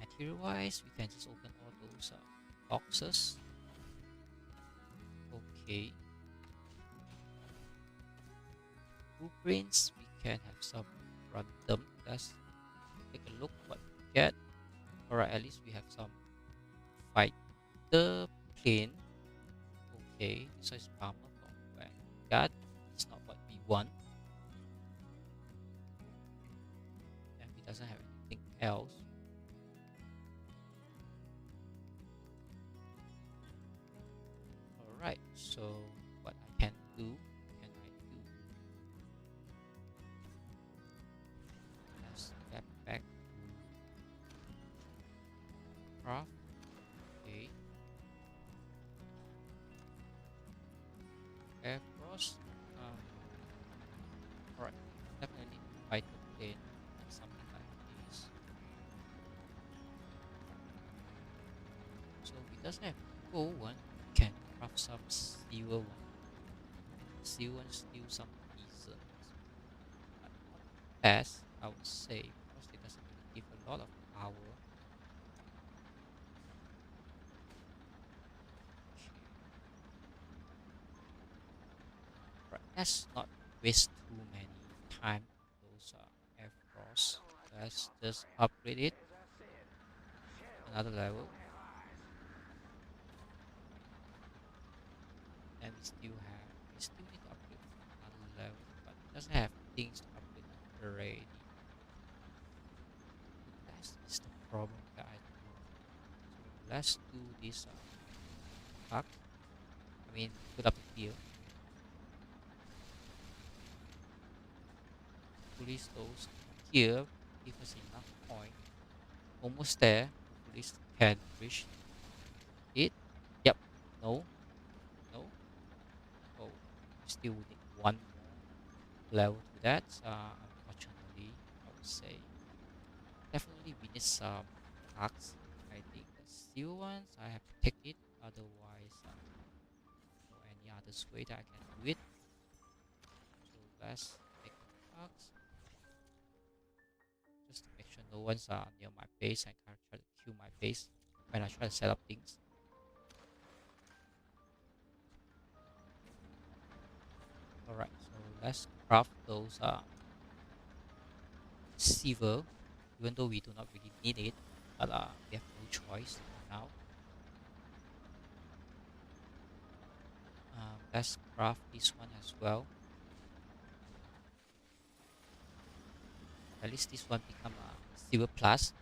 Material wise, we can just open all those boxes. Okay. Blueprints, we can have some random. Let's take a look what we get. Alright, at least we have some fighter plane. Okay, this is armor from Vanguard. It's not what we want. And it doesn't have anything else. Alright, so what I can do, let's get back to craft. Okay. Air Cross. Alright, definitely fight the plane and something like this. So it doesn't have gold one, we can craft some silver one. Silver and still some decent. But not best, I would say, because it doesn't really give a lot of power. Right, let's not waste too many time on those Air Force. Let's just upgrade it another level. And we still need to upgrade another level, but it doesn't have things to upgrade already. That is the problem that I do. So let's do this pack. I mean, put up here. Police those here, give us enough point. Almost there. Police can reach it. Yep. No. No. Oh, still need one more level to that. Unfortunately, I would say definitely we need some packs. I think the steel ones I have to take it. Otherwise, no any other way that I can do it. So let's take the packs. Just to make sure no one's near my base. I can't try to kill my base when I try to set up things. Alright, so let's craft those silver, even though we do not really need it, but we have no choice now. Let's craft this one as well. At least this one become a silver plus,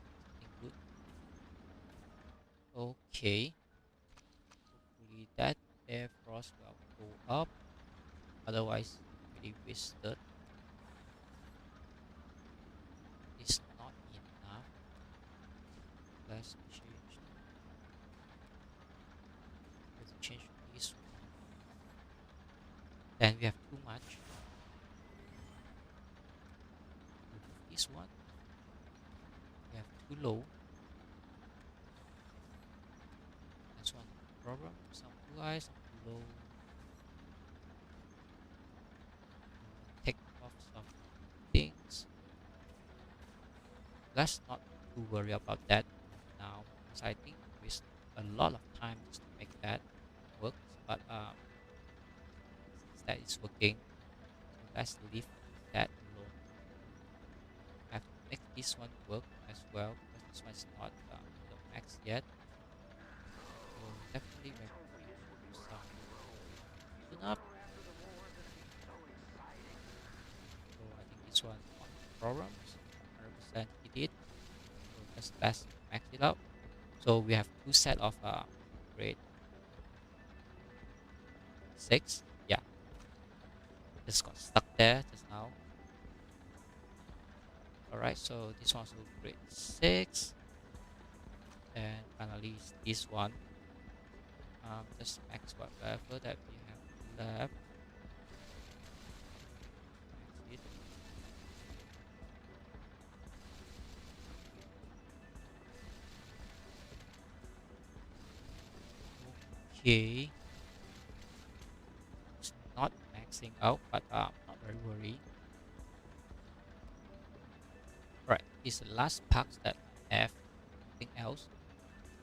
something good. Okay. Hopefully that air frost will go up. Otherwise, really wasted. It's not enough. Let's change. Let's change this one. Then we have too much. This one we have too low. That's one problem. Some too high, some too low. Take off some things. Let's not too worry about that now, because I think we waste a lot of time just to make that work. But since that is working, so let's leave that alone. I have to make this one work as well, because this one is not the max yet. So definitely we have to do some tune up. So I think this one not a problem. 100% it did. So let's max it out. So we have two set of grade 6. Yeah, just got stuck there just now. Alright, so this one's also grade 6. And finally this one. Just max whatever that we have left. Max it. Okay. It's not maxing out, but not very worried. Right, this is the last pack that I have. Nothing else.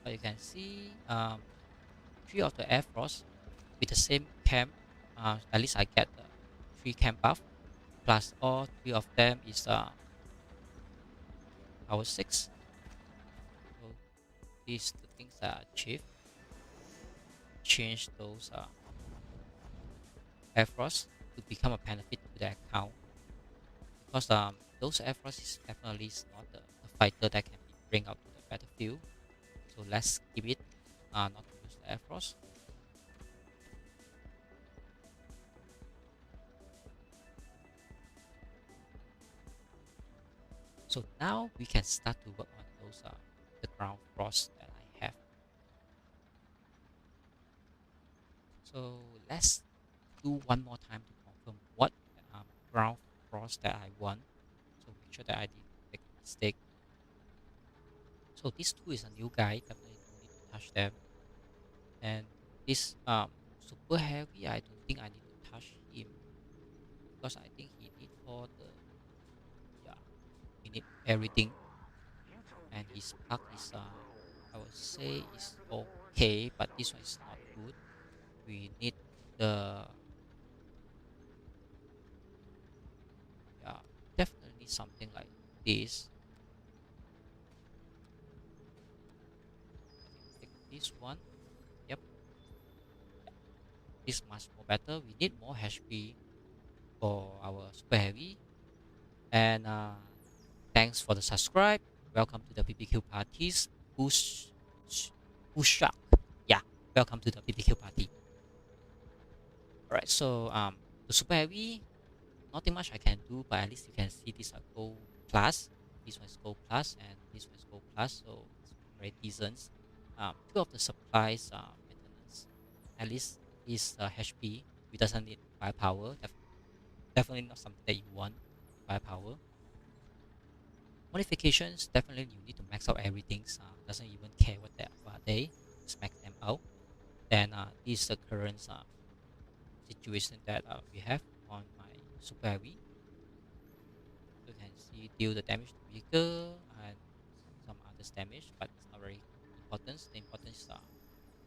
But you can see 3 of the Air Frost with the same camp. At least I get the 3 camp buff. Plus all 3 of them is power 6. So these the things that I achieved. Change those Air Frost to become a benefit to the account. Because those Air Frost is definitely not the fighter that can be bring out to the battlefield. So let's keep it not to use the Air Frost. So now we can start to work on those the ground frost that I have. So let's do one more time to confirm what ground frost that I want. So make sure that I didn't make a mistake. So this 2 is a new guy, definitely don't need to touch them. And this super heavy, I don't think I need to touch him because I think he need all the he need everything. And his pack is I would say is okay, but this one is not good. We need the definitely something like this. Take this one. Yep. This is much more better. We need more HP for our super heavy. And thanks for the subscribe. Welcome to the BBQ parties. Who's shocked? Yeah, welcome to the BBQ party. Alright, so the super heavy, nothing much I can do, but at least you can see these are gold plus. This one is gold plus, and this one is gold plus, so it's very decent. 2 of the supplies maintenance. At least is HP. We doesn't need firepower. Definitely not something that you want. Firepower. Modifications, definitely you need to max out everything. Doesn't even care what they just max them out. Then this is the current situation that we have on my super heavy. You can see deal the damage to vehicle and some other damage, but it's not very important. The importance is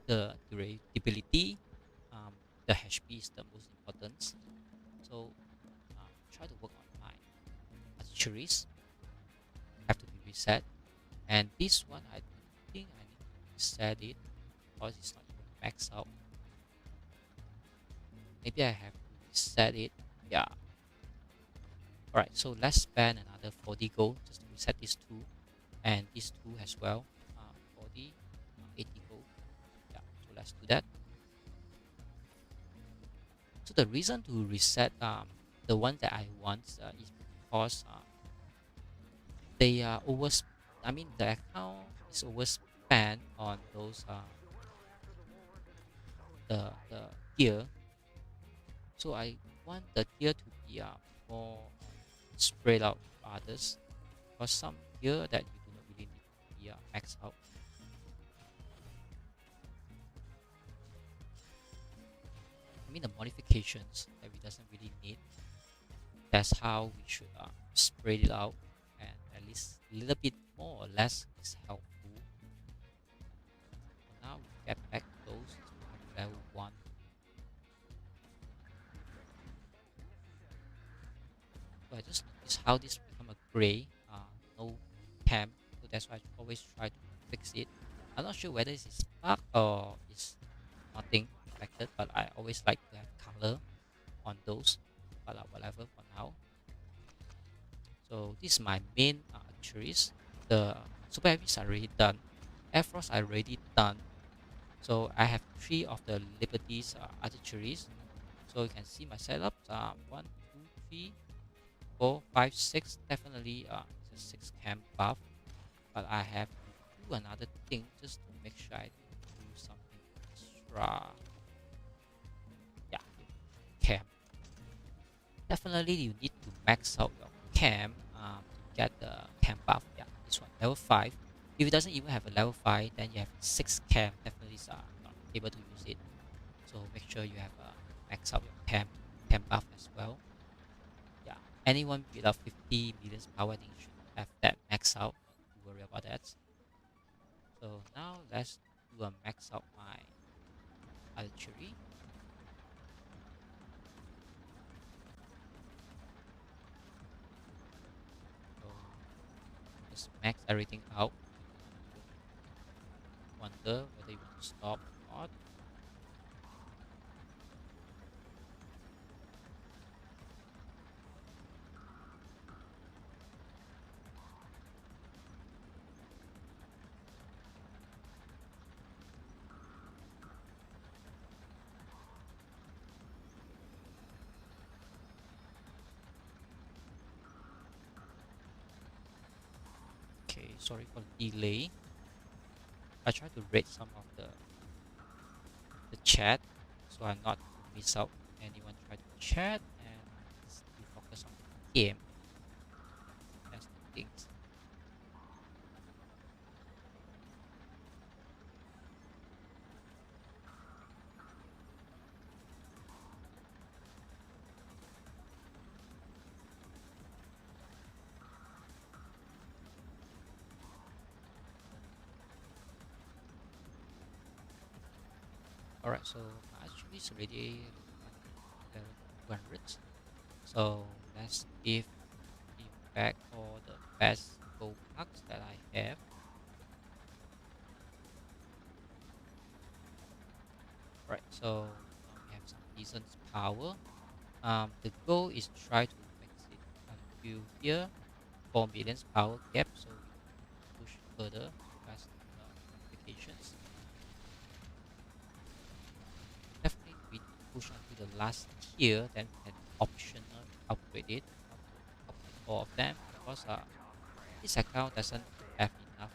the durability. The HP is the most important. So try to work on my archeries. Have to be reset, and this one I think I need to reset it because it's not even max out. Maybe I have to reset it. Yeah. Alright, so let's spend another 40 gold just to reset these 2, and these 2 as well. 40, 80 gold. Yeah, so let's do that. So the reason to reset the one that I want is because they are the account is overspent on those the gear. So I want the gear to be more spread out to others, because some gear that you do not really need to be maxed out. The modifications that we doesn't really need. That's how we should spread it out, and at least a little bit more or less is helpful. So now we get back those to level 1. So I just noticed how this become a gray, no camp. So that's why I always try to fix it. I'm not sure whether it's bug or it's nothing affected, but I always like to have color on those. But whatever for now. So this is my main archeries. The super heavies are already done. Air Frost are already done. So I have 3 of the Liberties archeries. So you can see my setups. 1, 2, 3, 4, 5, 6. Definitely it's a 6 camp buff. But I have to do another thing just to make sure I do something extra. Yeah, camp. Definitely you need to max out your camp to get the camp buff. Yeah, this one level 5. If it doesn't even have a level 5, then you have 6 camp. Definitely is not able to use it. So make sure you have max out your temp buff as well. Yeah, anyone with a 50 million power, I think should have that max out. Don't worry about that. So now let's do a max out my archery. So just max everything out. Wonder whether you want to stop or not. Okay, sorry for the delay. I try to read some of the chat, so I'm not miss out anyone try to chat and still focus on the game. That's the things. Alright, so actually it's already 200. So let's give back all the best gold packs that I have. Right, so we have some decent power. The goal is to try to max it until here 4 million power gap, so we push further past applications. Definitely we push until the last tier, then we can optional upgrade it, upgrade all of them, because this account doesn't have enough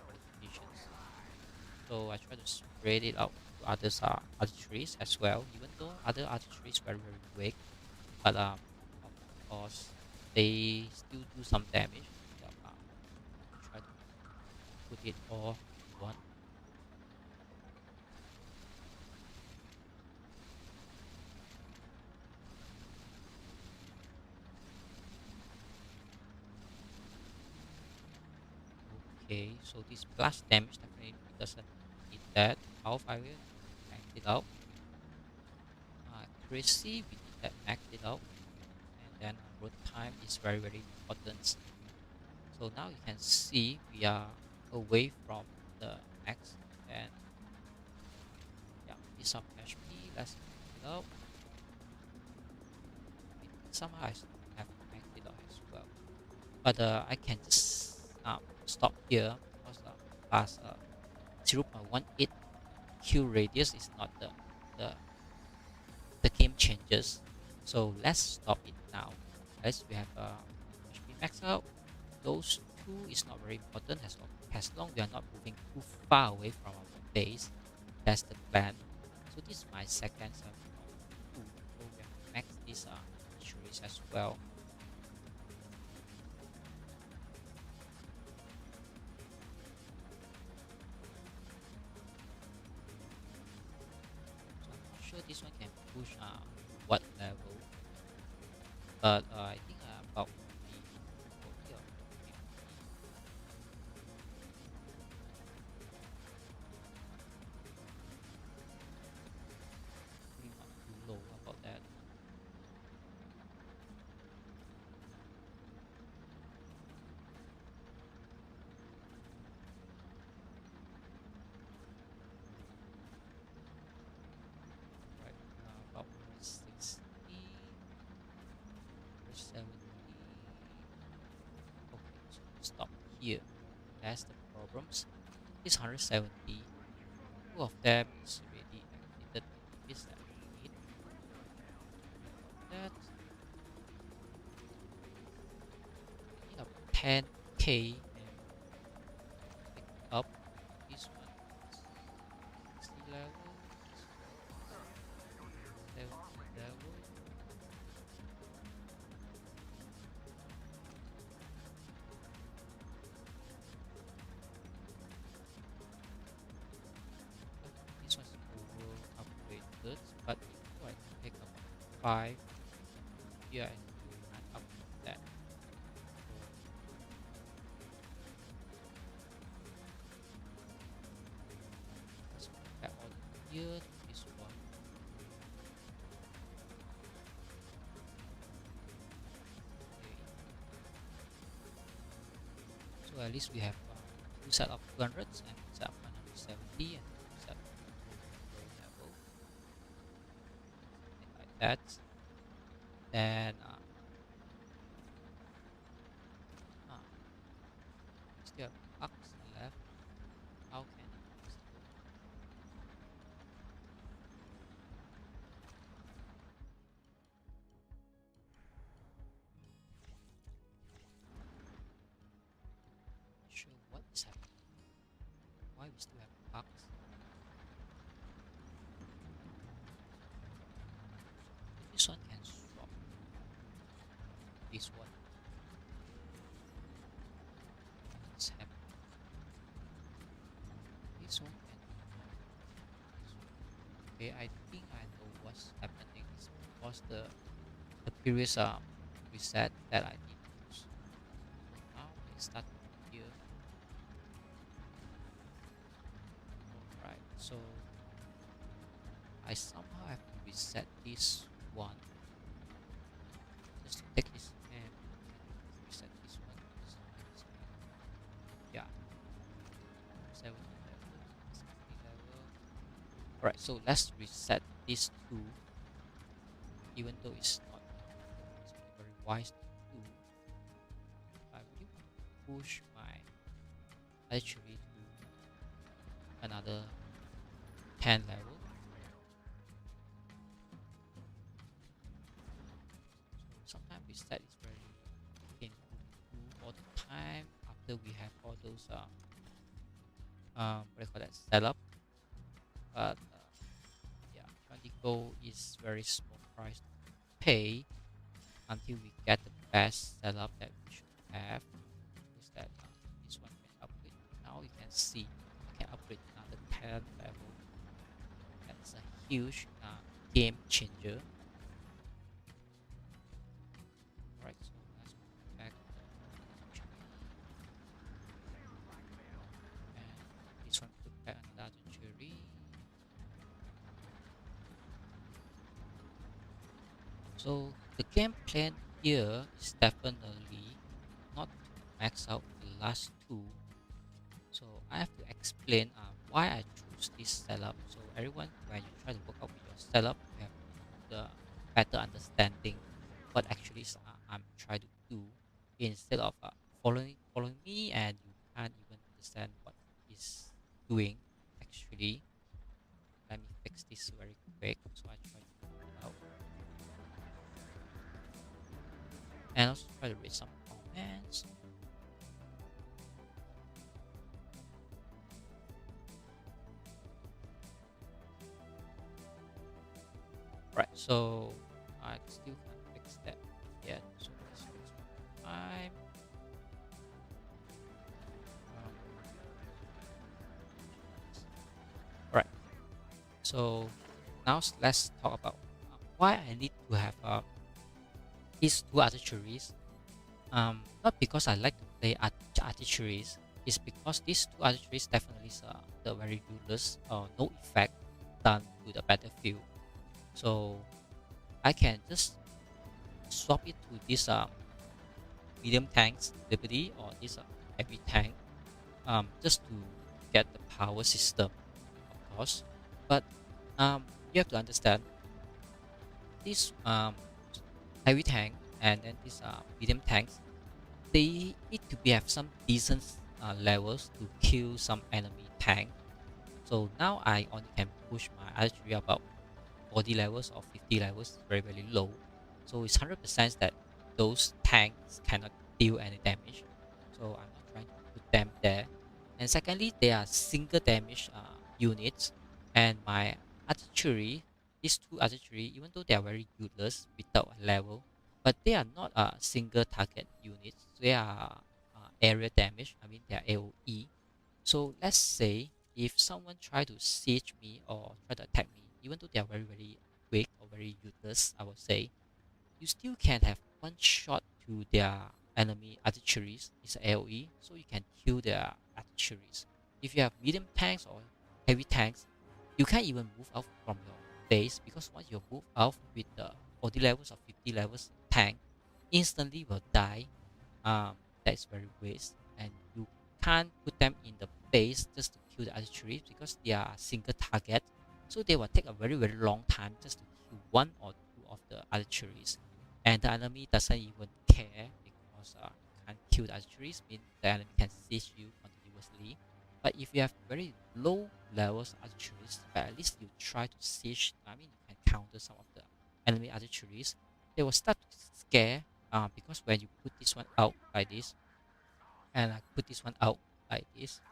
notifications. So I try to spread it out to others other trees as well, even though other trees very weak, but of course they still do some damage. So, try to put it all in one. Okay, so this blast damage definitely doesn't need that. How I will max it out. Accuracy, we need that max it out. And then road time is very important. So now you can see we are away from the max, and yeah, need some HP. Let's max it out. Somehow I have maxed it out as well, but I can just stop here because plus 0.18 Q radius is not the game changes. So let's stop it now. As we have HP max out, those two is not very important as long we are not moving too far away from our base. That's the plan. So this is my second server. So we have to max this insurance as well. So I'm not sure this one can push what level, but I think about the 40 or 50. Probably not too low about that. Right, about 60, 70. Okay, so stop here. That's the problems. This 170, two of them is already activated. This that we need. That we need about 10k and pick up this one. 60 level, this one 70 level. This one's bullets, but before I take about 5 here, I can upgrade that. So let's compare all here to this one. Okay. So at least we have two set of 200s and two set of 170 and two set of low level. Something like that. Then still have bucks left. How can I use it? Not sure what is happening. Why we still have bucks? This one can swap. This one. What's happening? This one can. This one. Okay, I think I know what's happening. It's because the previous reset that I did use. So now we start here. Alright, so I somehow have to reset this one just to take his hand. Reset this one. Yeah. 70 level, 60 level. Alright, so let's reset these two. Even though it's not very wise to do, I really want to push my archery to another 10 level. So sometimes reset is very painful to do all the time after we have all those what do you call that, setup. But yeah, 20 gold is very small price to pay until we get the best setup that we should have. Is that this one can upgrade. Now you can see I can upgrade another 10 level. That's a huge game changer. Alright, so let's go back to and this one put back another cherry. So the game plan here is definitely not to max out the last two. So I have to explain why I choose this setup. So everyone, when you try to work out with your setup, you have the better understanding what actually I'm trying to do, instead of following me and you can't even understand what is doing actually. Let me fix this very quick. So I try to work it out. And also try to read some comments. Right, so I still can't fix that yet. So let's fix one time. Right. So now let's talk about why I need to have these two archeries. Not because I like to play archeries, it's because these two archeries definitely the very useless or no effect done to the battlefield. So I can just swap it to this medium tanks Liberty or this heavy tank, just to get the power system, of course. But you have to understand this heavy tank and then this medium tanks, they need to have some decent levels to kill some enemy tank. So now I only can push my archery about 40 levels or 50 levels, very low. So it's 100% that those tanks cannot deal any damage. So I'm not trying to put them there. And secondly, they are single damage units, and my archery, these two archery, even though they are very useless without a level, but they are not single target units. They are area damage. I mean, they are AOE. So let's say if someone try to siege me or try to attack me, even even though they are very quick or very useless, I would say, you still can have one shot to their enemy artilleries. It's AoE, so you can kill their artilleries. If you have medium tanks or heavy tanks, you can't even move out from your base, because once you move out with the 40 levels or 50 levels tank, instantly will die. That's very waste, and you can't put them in the base just to kill the artillery, because they are single target, so they will take a very long time just to kill one or two of the artilleries, and the enemy doesn't even care, because you can't kill the artilleries, means the enemy can siege you continuously. But if you have very low levels artilleries, but at least you try to siege, I mean, you can counter some of the enemy artilleries, they will start to scare, because when you put this one out like this, and I put this one out like this,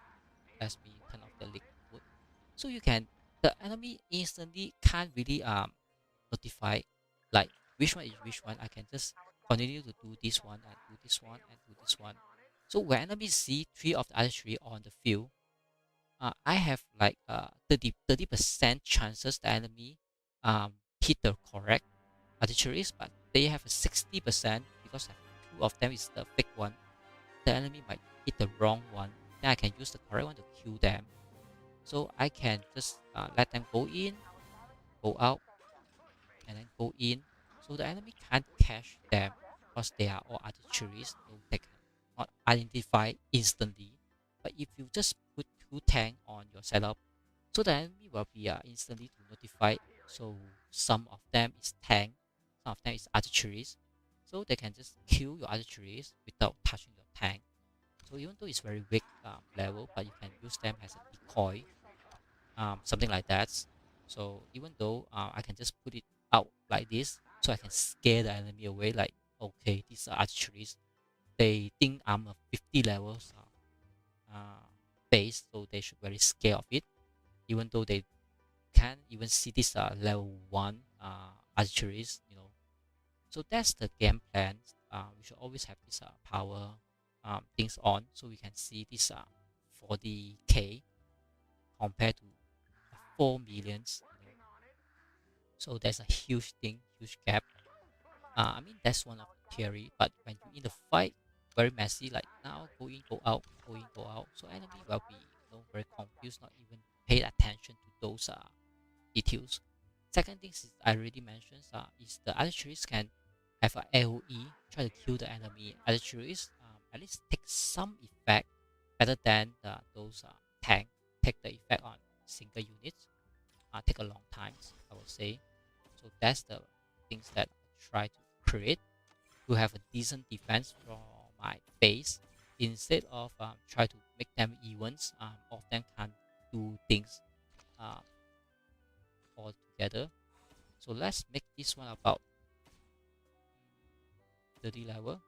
as me turn off the liquid, so you can, the enemy instantly can't really notify like which one is which one. I can just continue to do this one and do this one and do this one. So when enemies see 3 of the artillery on the field, I have like 30% chances the enemy hit the correct artilleries, but they have a 60%, because 2 of them is the fake one. The enemy might hit the wrong one, then I can use the correct one to kill them. So I can just let them go in, go out, and then go in, so the enemy can't catch them, because they are all artilleries, so they cannot identify instantly. But if you just put 2 tanks on your setup, so the enemy will be instantly to notify. So some of them is tank, some of them is artilleries, so they can just kill your artilleries without touching your tank. So even though it's very weak level, but you can use them as a decoy, something like that. So even though I can just put it out like this, so I can scare the enemy away, like, okay, these are artilleries, they think I'm a 50 levels base, so they should very scared of it, even though they can't even see this level 1 artilleries, you know. So that's the game plan. We should always have this power things on, so we can see this 40k compared to 4 millions, you know. So there's a huge thing, huge gap. I mean, that's one of the theory, but when you in the fight, very messy, like now go in, go out, go in, go out, so enemy will be, you know, very confused, not even pay attention to those details. Second thing is I already mentioned is the artilleries can have a AoE, try to kill the enemy artilleries, at least take some effect, better than those tank take the effect on single units, take a long time, I would say. So that's the things that I try to create to have a decent defense from my base, instead of try to make them evens. All of them can do things all together. So let's make this one about 30 level,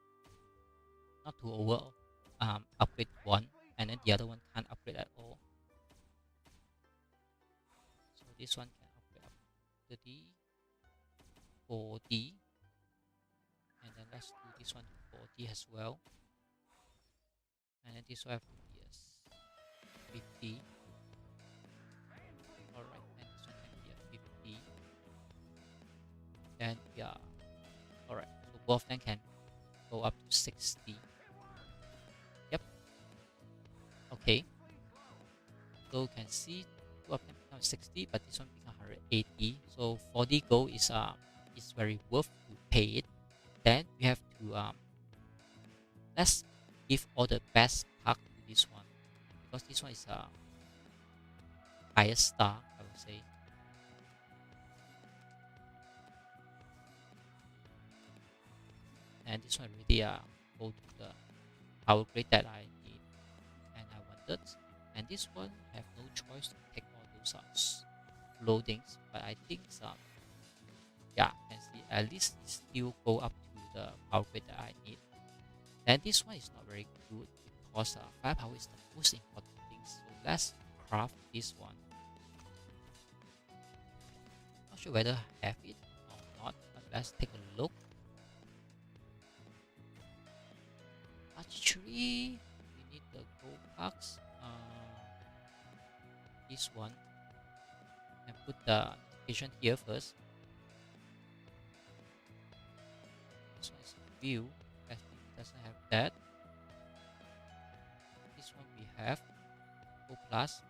not to over upgrade one, and then the other one can't upgrade at all. So this one can upgrade up to 30, 40, and then let's do this one to 40 as well, and then this one have to be a 50. Alright, and this one can be a 50. Then yeah, alright, so both of them can go up to 60. Yep. Okay. So you can see 2 of them become 60, but this one become 180. So 40 gold is very worth to pay it. Then we have to let's give all the best perk to this one, because this one is highest star, I would say. And this one really go to the power grade that I need and I wanted. And this one have no choice to take all those loadings, but I think yeah, you can see at least it still go up to the power grade that I need. Then this one is not very good, because firepower is the most important thing. So let's craft this one. Not sure whether I have it or not, but let's take a look. Archery, we need the gold parks. This one, and put the location here first. This one is view, actually it doesn't have that. This one we have Go Plus.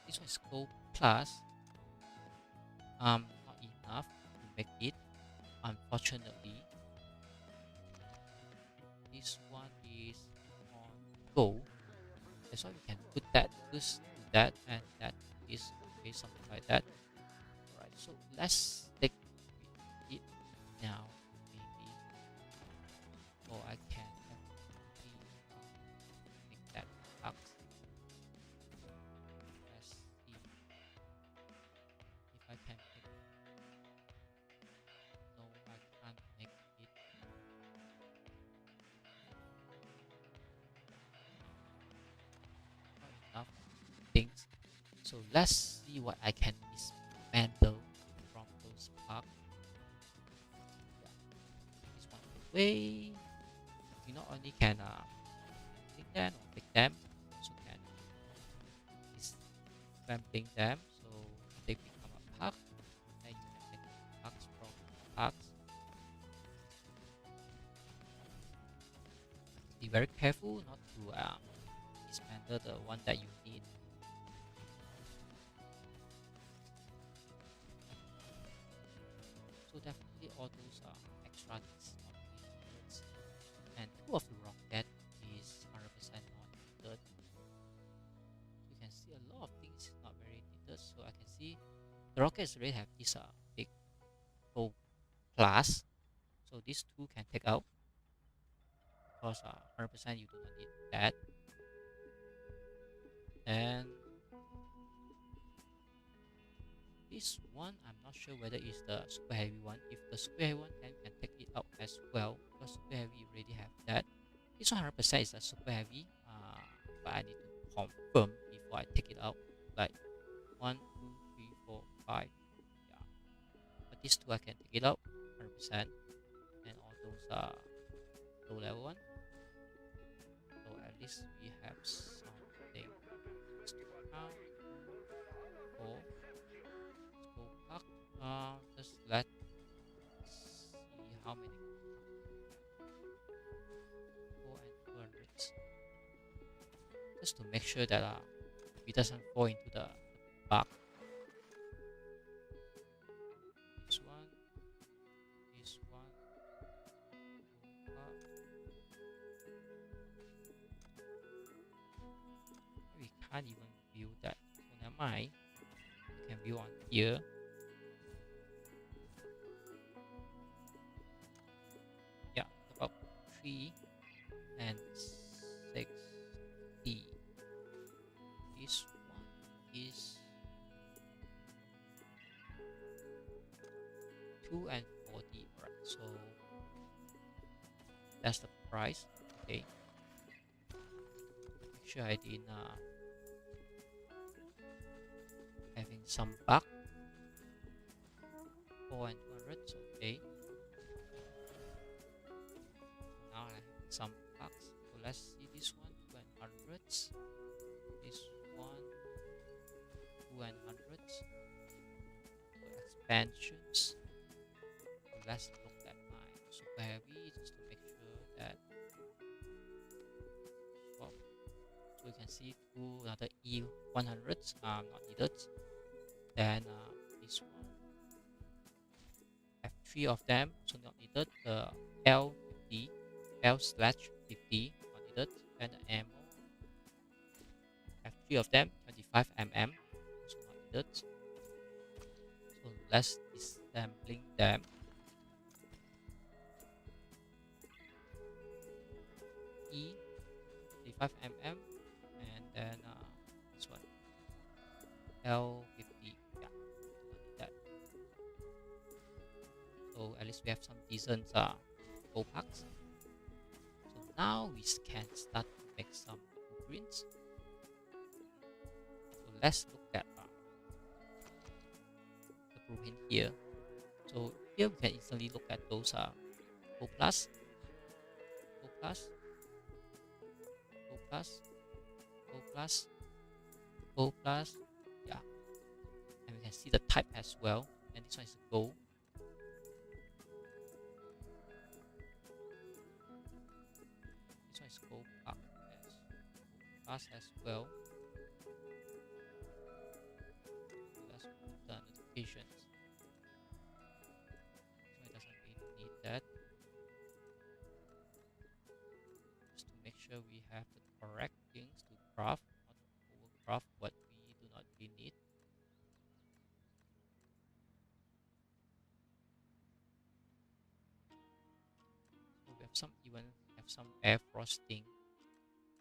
This one is Go Plus. Not enough to make it, unfortunately. This one is on Go. That's why we can put that boost to that, and that is okay, something like that. Alright, so let's stick with it now, maybe. Or I can actually make that box. Let's see if I can make it. No, I can't make it. Not enough things. So let's see what I can dismantle from those parts. Yeah. This one away. You not only can take them or pick them, also can dismantling them. So they become a pack. And you can take packs from packs. Be very careful not to dismantle the one that you need. So definitely all those are extra things not really needed. And 2 of the rocket is 100% not needed. You can see a lot of things not very needed. So I can see the rockets already have this big Go Plus. So these 2 can take out because 100% you do not need that. And this one, I'm not sure whether it's the super heavy one. If the super heavy one, then can take it out as well, because super heavy you already have that. This 100% is a super heavy, but I need to confirm before I take it out. Like 1, 2, 3, 4, 5. Yeah, but these 2 I can take it out 100%, and all those are low level one. So at least we have something. Let's do it now. 4. Go back. Just let's see how many. 4 and 200. Just to make sure that it doesn't fall into the bug. This one. This one. We can't even view that. So never mind. We can view on here. Yeah, about 3 and 60. This one is 2 and 40. Alright, so that's the price. Okay. Make sure I didn't having some bug. 4 and 200. Okay. Now I have some bugs. So let's see this one. 2 and 100s. This one. 2 and 100s. So expansions. So let's look at my super heavy just to make sure that swap. So you can see 2 another E100s not needed. Then this one have 3 of them, so not needed. The L50, L/50 not needed, and the ammo have 3 of them, 25 mm, also not needed. So let's disassembling them. E 25 mm, and then this one L50. Yeah, that. So at least we have some decent gold packs. So now we can start to make some blueprints. So let's look at the blueprint here. So here we can easily look at those gold plus, gold plus, gold plus, gold plus, gold plus. Yeah, and we can see the type as well. And this one is gold. This one is gold plus as well. Let's put the notifications. So it doesn't really need that. Just to make sure we have the correct things to craft, not overcraft what we do not really need. So we have some air frosting.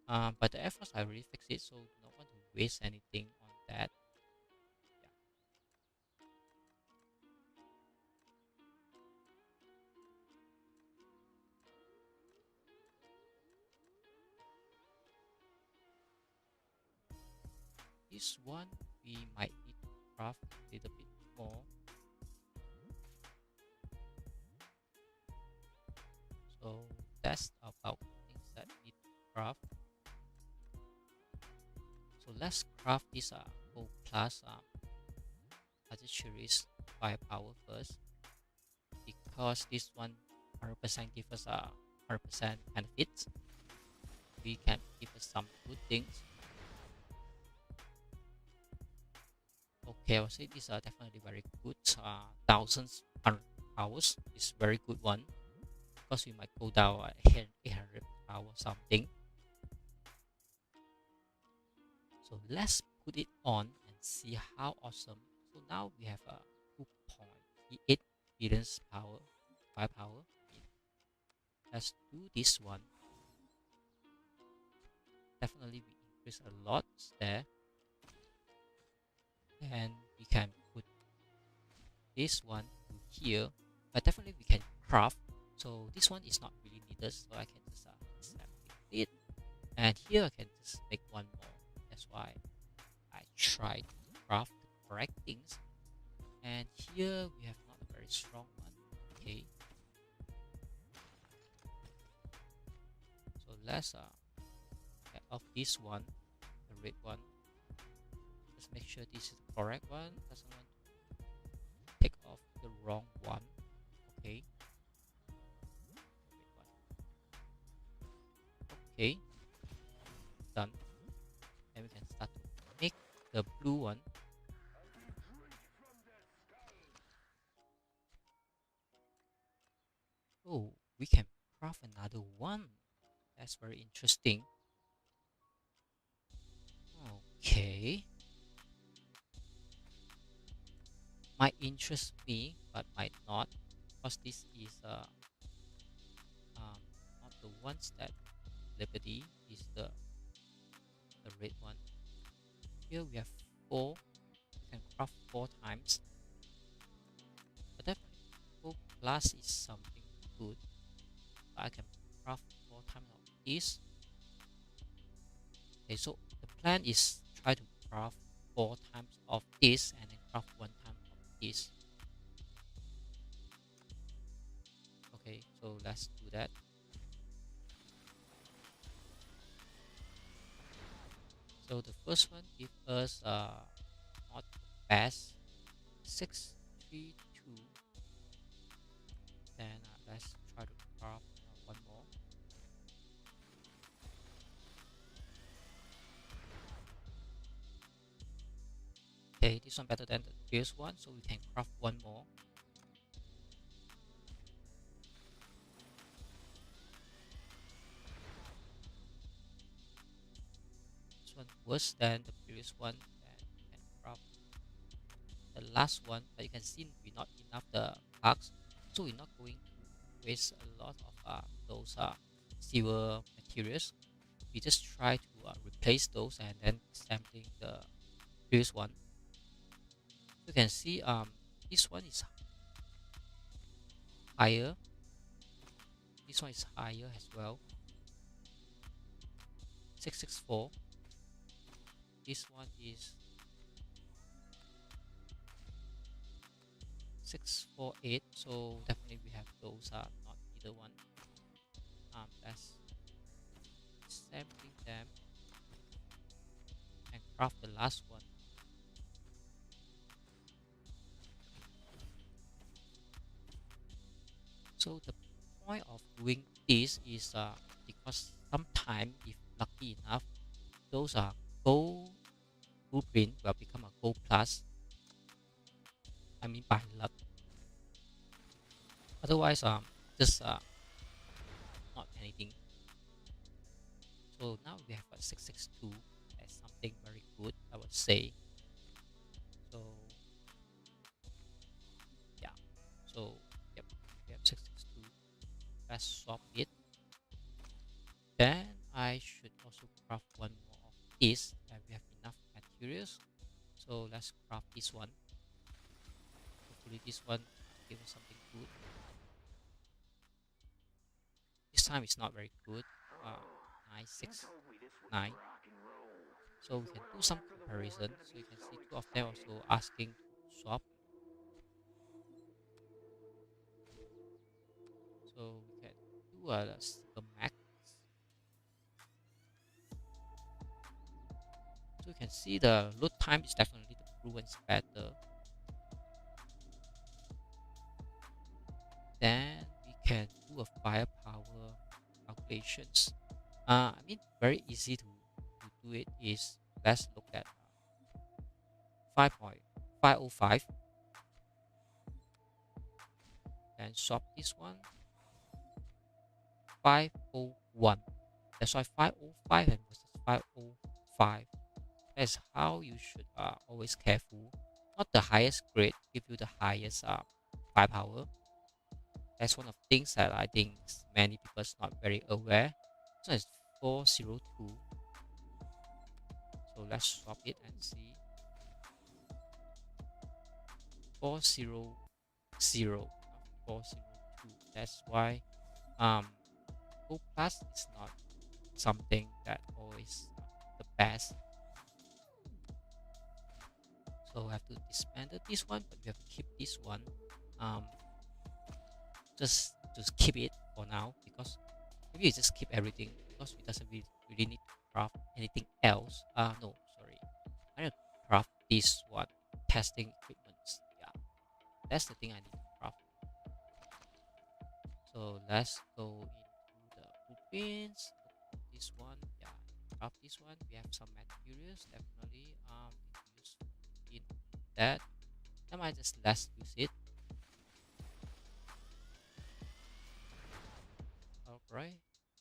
But the air frost I already fixed it, so do not want to waste anything on that. This one we might need to craft a little bit more. So that's about things that we need to craft. So let's craft this gold plus Artillery's firepower first, because this one 100% gives us 100% benefits. We can give us some good things. Okay, I would say these are definitely very good. Thousands powers is very good one, because we might go down 800 power or something. So let's put it on and see how awesome. So now we have 2.8 billion firepower. Let's do this one. Definitely we increase a lot there. And we can put this one to here, but definitely we can craft. So this one is not really needed, so I can just disable it. And here I can just make one more. That's why I try to craft the correct things. And here we have not a very strong one. Okay. So let's get off this one, the red one. Let's make sure this is the correct one. Doesn't want to take off the wrong one. Okay. Okay. Done. And we can start to make the blue one. Oh, we can craft another one. That's very interesting. Okay. Might interest me, but might not, because this is not the ones that Liberty is the red one. Here we have 4. We can craft 4 times. But definitely 4 plus is something good. But I can craft 4 times of this. Okay, so the plan is try to craft 4 times of this and then craft 1 time of this. Okay, so let's do that. So the first one gives us not best 632. Then let's try to craft one more. Okay, this one better than the previous one, so we can craft one more. One worse than the previous one, and you can craft the last one, but you can see we're not enough the parts, so we're not going to waste a lot of those silver materials. We just try to replace those and then sampling the previous one. You can see this one is higher, this one is higher as well, 664. This one is 648, so definitely we have those not either one. Let's sampling them and craft the last one. So the point of doing this is because sometimes, if lucky enough, those are gold blueprint will become a gold plus. I mean by luck. Otherwise, just not anything. So now we have a 662. That's something very good, I would say. So yeah. So yep, we have 662. Let's swap it. Then I should also craft one more of this, and we have enough materials. So let's craft this one. Hopefully this one gives us something good. This time it's not very good. 969. So we can do some comparison. So you can see two of them also asking to swap. So we can do a max. So you can see the load time is definitely the blue one's better. Then we can do a firepower calculations. I mean, very easy to do it is, let's look at 5.505 and swap this one 501. That's why 505 and versus 505. That's how you should always careful. Not the highest grade give you the highest firepower. That's one of the things that I think many people is not very aware. So it's 402. So let's swap it and see. 400, 402. That's why Gold Plus is not something that always the best. So we have to dismantle this one, but we have to keep this one. Just keep it for now, because maybe you just keep everything, because we doesn't really need to craft anything else. No, sorry, I need to craft this one, testing equipments. Yeah, that's the thing I need to craft. So let's go into the blueprints. This one, yeah, craft this one. We have some materials, definitely need to use in that. I might just let's use it. Alright,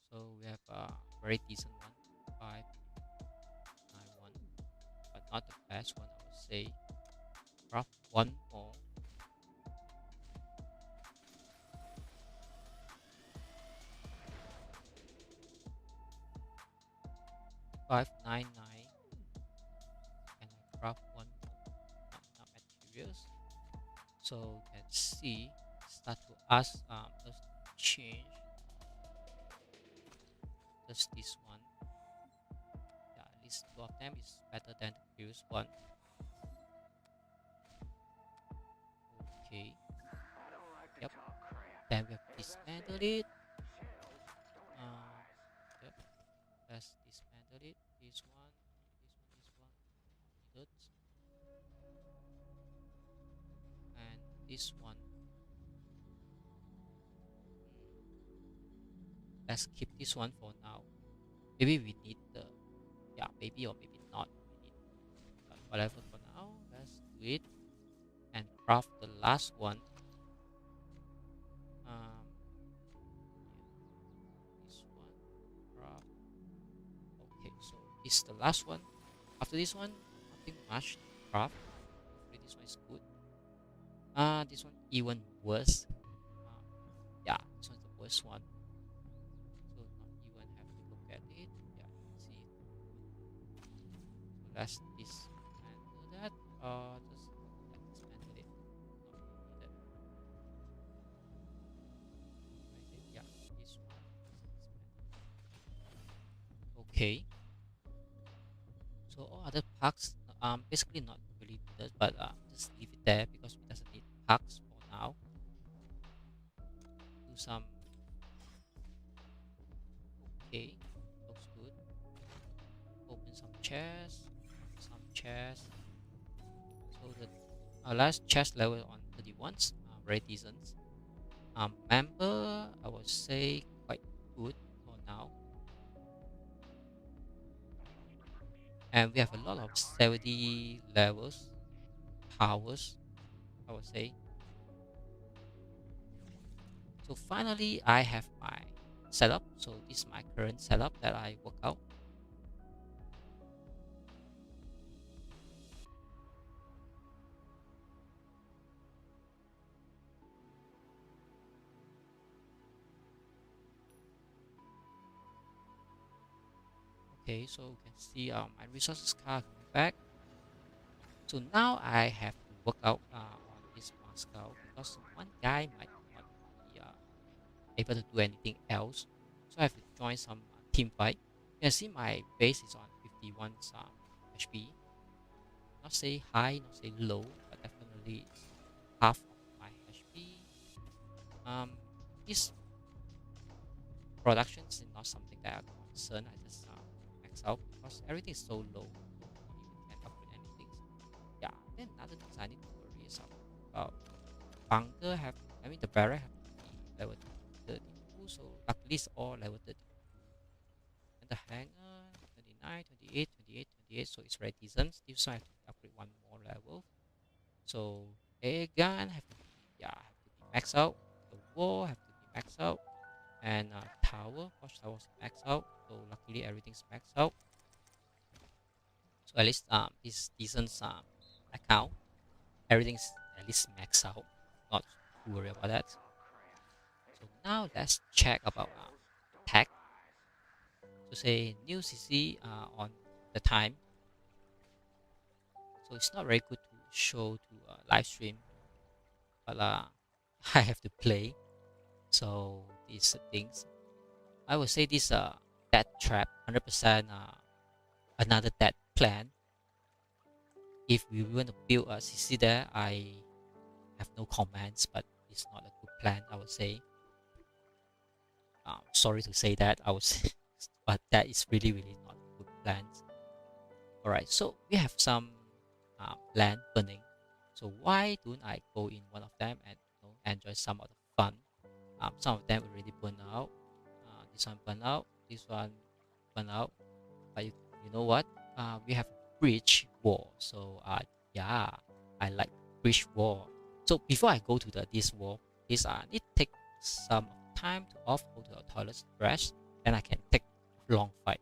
so we have a very decent one, 591, but not the best one, I would say. Craft one more. $599, and I craft one more, not materials. So you can see, start to ask us to change. Just this one. Yeah, at least two of them is better than the previous one. Okay. Yep. Then we have dismantled it. Yep. Let's dismantle it. This one, this one. Needed. And this one. Let's keep this one for now. Maybe we need the, yeah, maybe or maybe not. We need, but whatever for now. Let's do it and craft the last one. This one, craft. Okay, so this is the last one. After this one, nothing much to craft. Hopefully this one is good. This one even worse. Yeah, this one's the worst one. So not even have to look at it. Yeah, see it. So let's dismantle that. Just dismantle it. Not needed. Where is it? Yeah, this one. Okay. So all other parts, basically not really needed, but just leave it there because it doesn't need parts for now. Do some. Okay, looks good. Open some chests. So the last chest level on 31's very decent. Member, I would say quite good for now. And we have a lot of 70 levels, powers, I would say. So finally, I have my setup. So this is my current setup that I work out. Okay, so you can see my resources card coming back. So now I have to work out on this Moscow because one guy might not be able to do anything else. So I have to join some team fight. You can see my base is on 51 HP. Not say high, not say low, but definitely it's half of my HP. This production is not something that I'm concerned. I just max out because everything is so low. So you can upgrade anything. Yeah, then another thing I need to worry is about bunker the barrack have to be level 32, so luckily it's all level 32. And the hanger 29, 28, 28, 28, so it's very decent. Still so I have to upgrade one more level. So air gun have to be maxed out. The wall have to be maxed out. And tower, watchtower is maxed out. So luckily everything's maxed out. So at least this decent account, everything's at least maxed out. Not to worry about that. So now let's check about tag. So say new CC on the time. So it's not very good to show to live stream, but I have to play. So these things, I would say this death trap 100% another death plan. If we want to build a CC there, I have no comments, but it's not a good plan, I would say. Sorry to say that, I would say, but that is really not a good plan. Alright, so we have some land burning. So why don't I go in one of them and enjoy some of the fun? Some of them already burned out. This one burned out. This one burned out. But you know what? We have a bridge wall. So yeah, I like bridge wall. So before I go to this wall, this need to take some time to go to the toilet rest. Then I can take a long fight.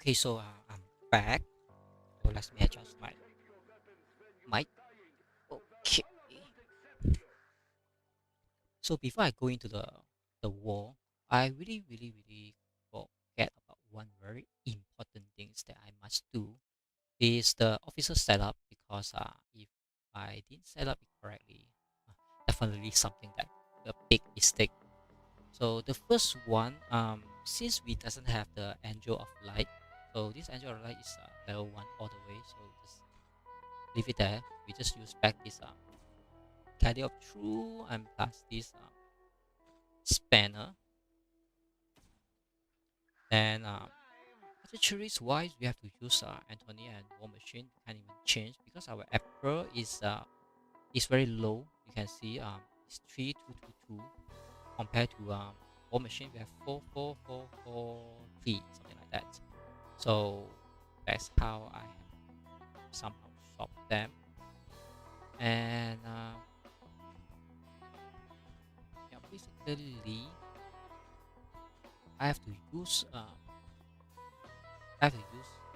Okay, so I'm back. So let me adjust my mic. Okay. So before I go into the war, I really forget about one very important things that I must do is the officer setup because if I didn't set up it correctly, definitely something that a big mistake. So the first one, since we doesn't have the angel of light, so this angel of light is level 1 all the way, so just leave it there. We just use back this caddy of true and plus this spanner. Then Accessories wise, we have to use Anthony and War Machine. Can't even change because our Emperor is very low. You can see it's 3222 compared to War Machine. We have 4443, something like that. So that's how I have somehow swapped them. And yeah, basically I have to use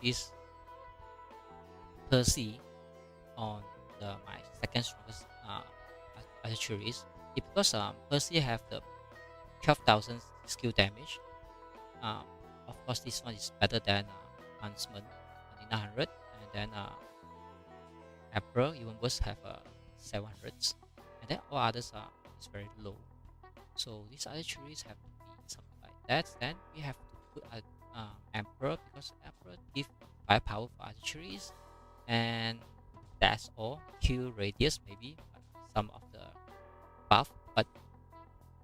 this Percy on my second strongest accessories. Because Percy have the 12,000 skill damage. Of course, this one is better than Huntsman 2900, and then Emperor even worse have 700s, and then all others are is very low. So these accessories have to be something like that. Then we have to put Emperor because Emperor give firepower for accessories, and that's all. Kill radius maybe some of the buff, but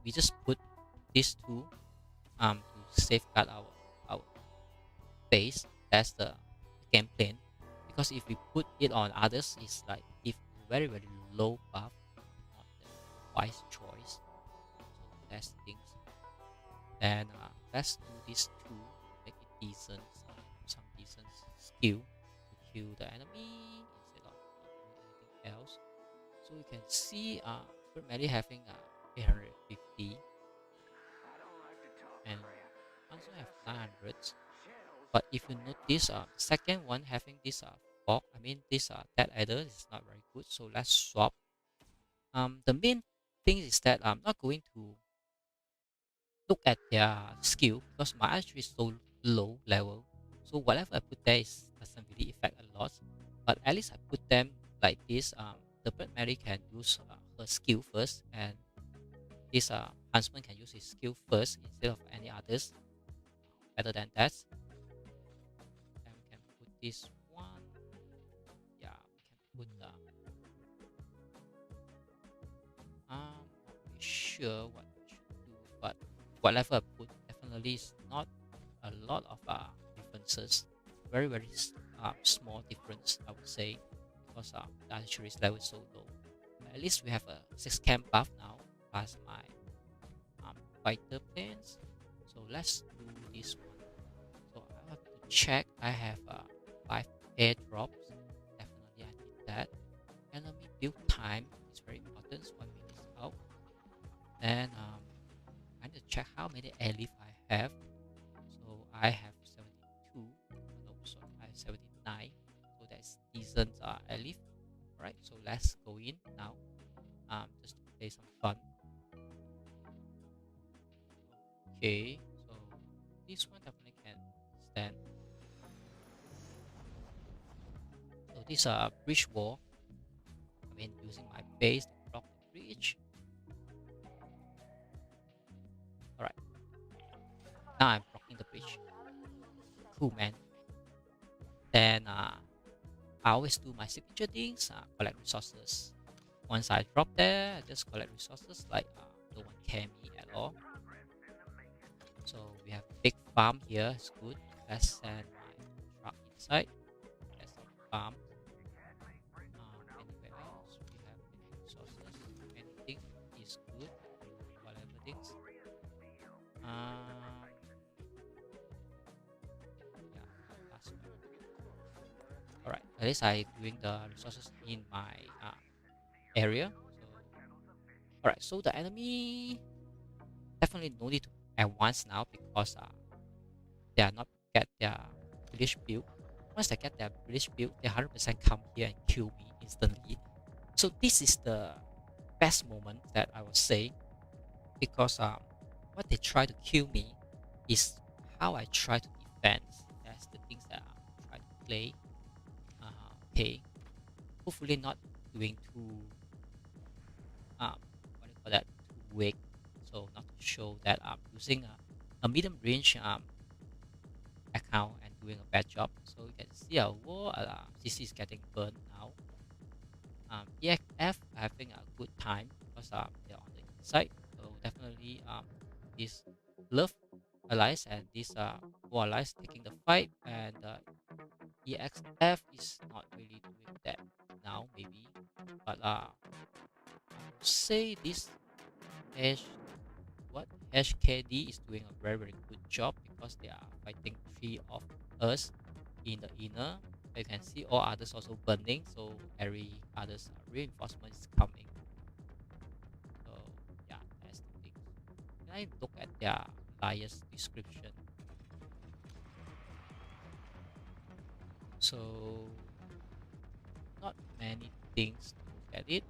we just put these two to safeguard our base. That's the game plan. Because if we put it on others, it's like give very low buff, not the wise choice. So that's the things. Then let's do these two, make it decent, some decent skill to kill the enemy instead of doing anything else. So you can see primarily having 850 and also have 900s. But if you notice, second one having this fog, I mean this dead adder is not very good. So let's swap. The main thing is that I'm not going to look at their skill because my archery is so low level. So whatever I put there doesn't really affect a lot. But at least I put them like this. The Bird Mary can use her skill first, and this Huntsman can use his skill first instead of any others. Better than that. Then we can put this one. Yeah, we can put not really sure what we should do, but whatever I put definitely is not a lot of differences. Very small difference, I would say, because the archery level is so low. But at least we have a 6 camp buff now plus my fighter planes. So let's do this one. So I have to check. I have 5 airdrops. Definitely I need that. Enemy build time is very important. So 1 minute out. Then I need to check how many airlift I have. So I have 72. No, sorry, I have 79. So that's decent airlift. Alright, so let's go in now. Just to play some fun. Okay, so this one definitely can stand. So this bridge wall. I mean, using my base to block the bridge. Alright. Now I'm blocking the bridge. Cool, man. Then I always do my signature things, collect resources. Once I drop there, I just collect resources like no one care me at all. So we have big farm here, it's good. Let's send my truck inside. That's some farm. Anywhere else, we have any resources. Anything is good. Whatever things. Yeah, last one. Alright, at least I doing the resources in my area. So, alright, so the enemy definitely no need to advance now because they are not get their village build. Once they get their village build, they 100% come here and kill me instantly. So this is the best moment that I would say, because what they try to kill me is how I try to defend. That's the things that I try to play. Okay, hopefully not doing too what do you call that, too weak, so not to show that I'm using a medium range account and doing a bad job. So you can see our war CC is getting burned now. EXF having a good time because they're on the inside, so definitely this love allies, and these are four allies taking the fight, and EXF is not really doing that now, maybe, but I would say this HKD is doing a very good job because they are fighting 3 of us in the inner. You can see all others also burning, so every others reinforcement is coming. So yeah, that's the thing. Can I look at their alliance description? So not many things to look at it.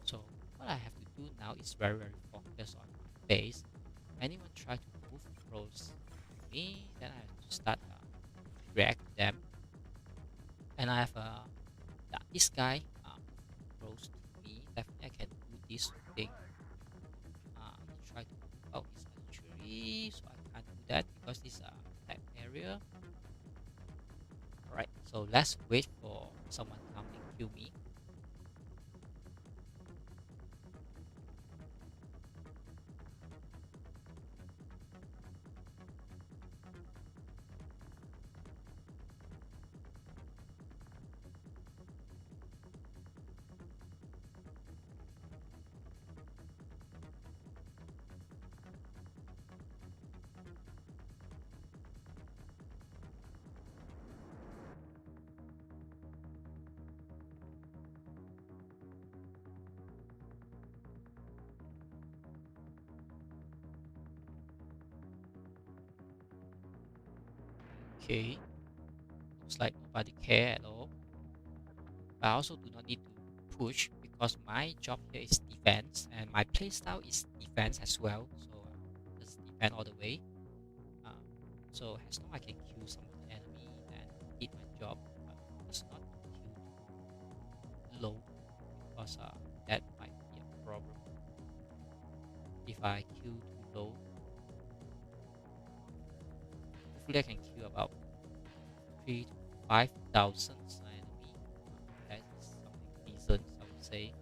So what I have to do now is very focused on my base. Anyone try to move close to me, then I have to start react them. And I have this guy close to me. Definitely I can do this thing. He try to move out his archery, so I can't do that because this is a attack area. Alright, so let's wait for someone come and kill me. Okay, looks like nobody care at all. But I also do not need to push because my job here is defense and my playstyle is defense as well. So just defend all the way. So as long as I can kill some of the enemy and did my job, but just not kill low because that might be a problem. If I kill too low, hopefully I can kill about 3,000 to 5,000 enemy. That is something decent, I would say.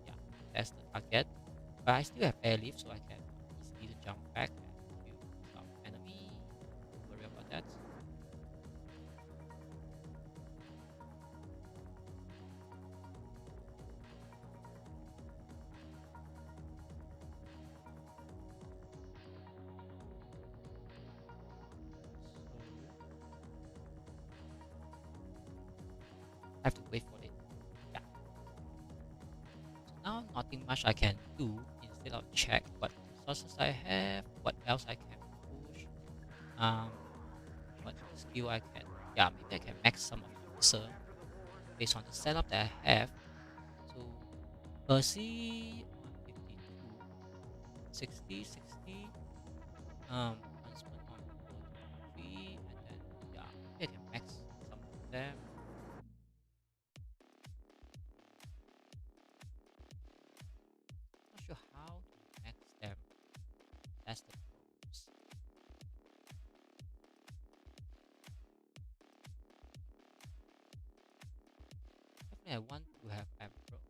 Yeah, that's the target. But I still have airlift, so I can easily jump back and kill some enemy. Don't worry about that. I have to wait for it. Yeah. So now nothing much I can do instead of check what resources I have, what else I can push, what skill I can. Yeah, maybe I can max some of my reserve based on the setup that I have. So Percy 152, 60, 60. Huntsman on 43, and then yeah, maybe I can max some of them. Not sure how to max them. That's the pros. Definitely I want to have Emperor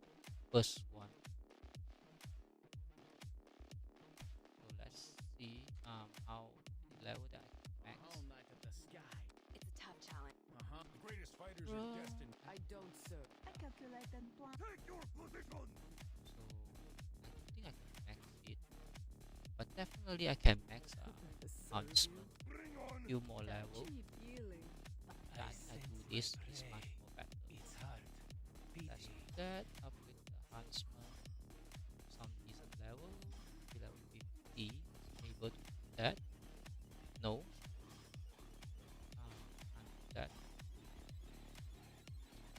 first one. So let's see how the level that I can max.
All night of the sky.
It's a tough challenge.
The greatest fighters
Bro.
are destined.
I don't serve.
I calculate and plan.
Take your position.
So I don't think I can max it, but definitely I can max Huntsman.
Bring on.
Few more levels.
Cheap, really.
Yeah, I do this is much more better.
It's hard.
Let's do that. Upgrade the Huntsman. Some decent level. Level 50. Able to do that. No. Can't do that.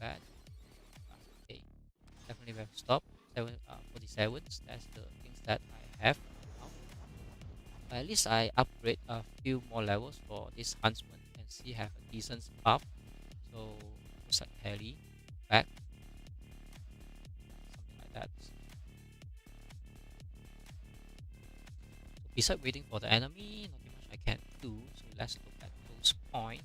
Bad. Okay. Definitely we have to stop. 47s. That's the things that I have now. At least I upgrade a few more levels for this Huntsman. You can see have a decent buff. So looks like heli back. Something like that. So besides waiting for the enemy, nothing much I can do. So let's look at those points.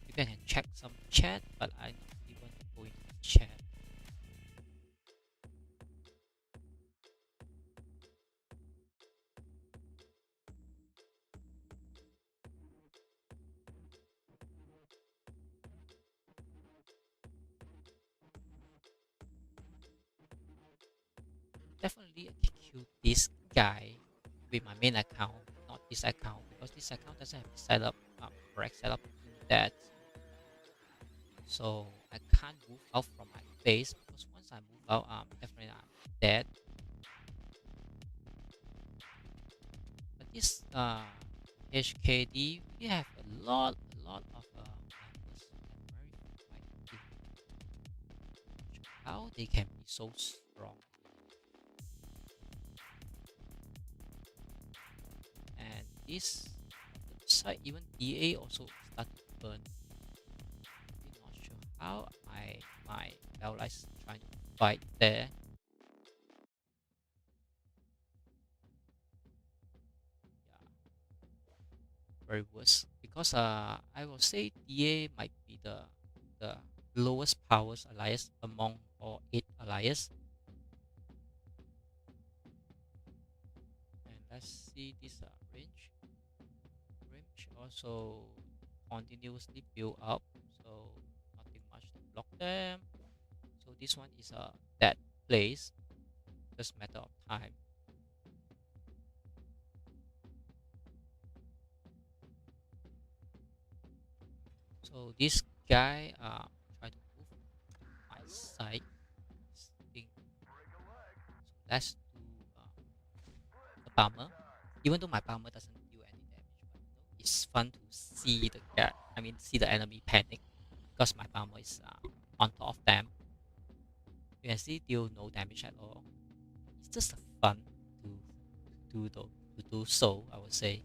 Maybe I can check some chat, but I don't really want to go into the chat. definitely I can kill this guy with my main account, not this account, because this account doesn't have setup, correct setup to do that. So I can't move out from my base, because once I move out, definitely I'm dead. But this HKD, we have a lot of members that very fighting. How they can be so strong? And this side, even DA also start to burn. I'm not sure how my allies trying to fight there. Yeah, very worse, because I will say DA might be the lowest powers alliance among all 8 alliance. And let's see this range. Range also continuously build up, so nothing much to block them. So this one is a dead place, just matter of time. So this guy try to move my side. So let's do the bomber. Even though my bomber doesn't do any damage, but it's fun to see the guy. I mean, see the enemy panic, because my bomber is on top of them. You can see deal no damage at all. It's just fun to do so, I would say.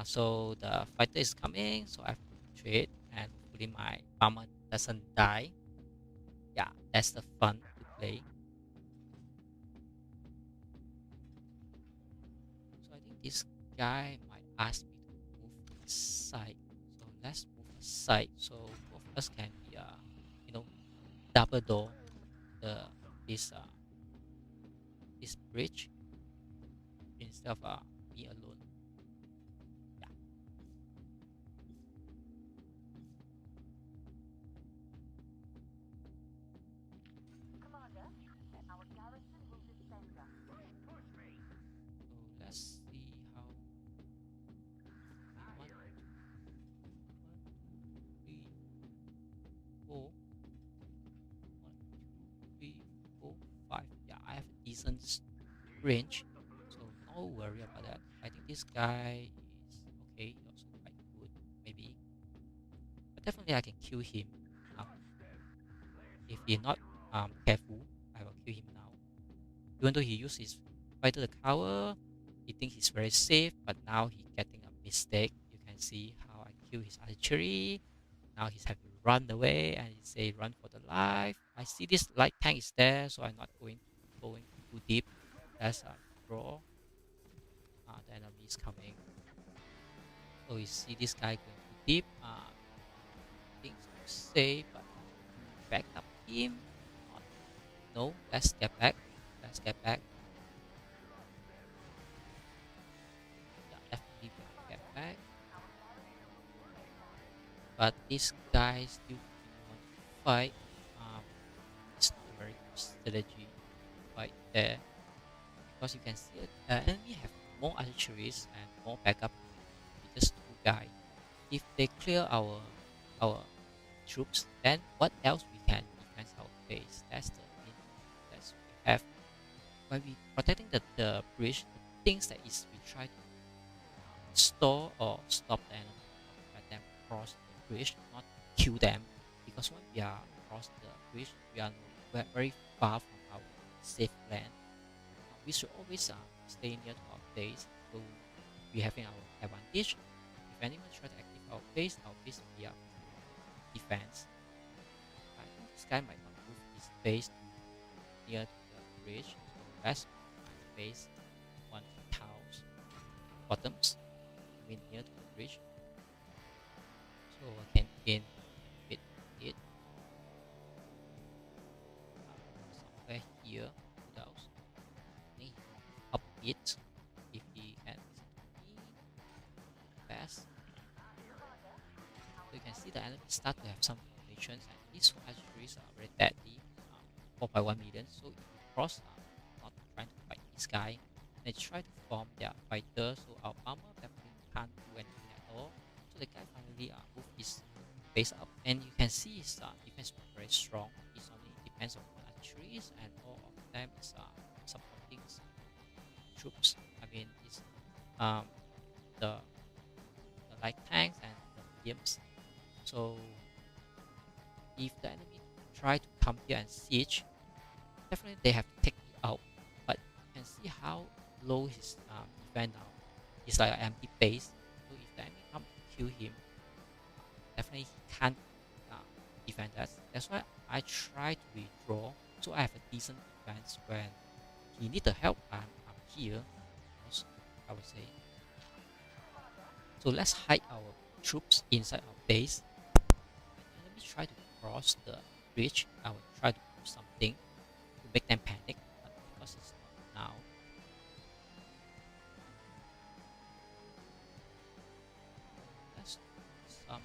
So the fighter is coming, so I have to retreat, and hopefully my bomber doesn't die. Yeah, that's the fun to play. So I think this guy might ask me to move aside. So let's move aside, so both of us can be double door this this bridge instead of me alone. Yeah.
Commander, our garrison will defend us.
So let's see how. One, three, four. 1, 2, 3, 4, 5. Yeah, I have a decent range, so no worry about that. I think this guy is okay, also quite good, maybe. But definitely I can kill him now. If he's not careful, I will kill him now. Even though he used his fighter to cover, he thinks he's very safe, but now he's getting a mistake. You can see how I kill his archery. Now he's having to run away, and he say run for the life. I see this light tank is there, so I'm not going too deep. That's a draw. The enemy is coming. So you see this guy going too deep. Things to say, but back up him. No, let's get back. Let's get back. Yeah, definitely get back. But this guy still want to fight. It's not a very good strategy to fight there, because you can see the enemy have more archeries and more backup. With just 2 guys. If they clear our troops, then what else we can defend our base? That's the main that we have. When we protecting the bridge, the things that is we try to store or stop the enemy, let them cross the bridge, not kill them. Because when we are across the bridge, we are very far from our safe land. We should always stay near to our base, so we having our advantage. If anyone try to activate our base will be our defense. I think this guy might not move his base near to the bridge, so let's move my base on tiles bottoms, I mean near to the bridge, so I can gain with it. Somewhere here, who else? I think up it if he can listen to me. Fast. So you can see the enemy start to have some formations, and these archeries are very deadly. 4.1 million. So if you cross, not trying to fight this guy. They try to form their fighter, so our armor definitely can't do anything at all. So the guy finally moved his base up, and you can see his defense was very strong. It only depends on the trees, and all of them is supporting troops. I mean, it's the light tanks and the mediums. So if the enemy try to come here and siege, definitely they have to take it out. But you can see how low his defense now. It's like an empty base. So if the enemy come to kill him, definitely he can't defend us. That's why I try to withdraw, so I have a decent defense when he need the help. I'm here, I would say. So let's hide our troops inside our base. And let me try to cross the bridge. I will try to do something to make them panic, but because it's not now. Let's do some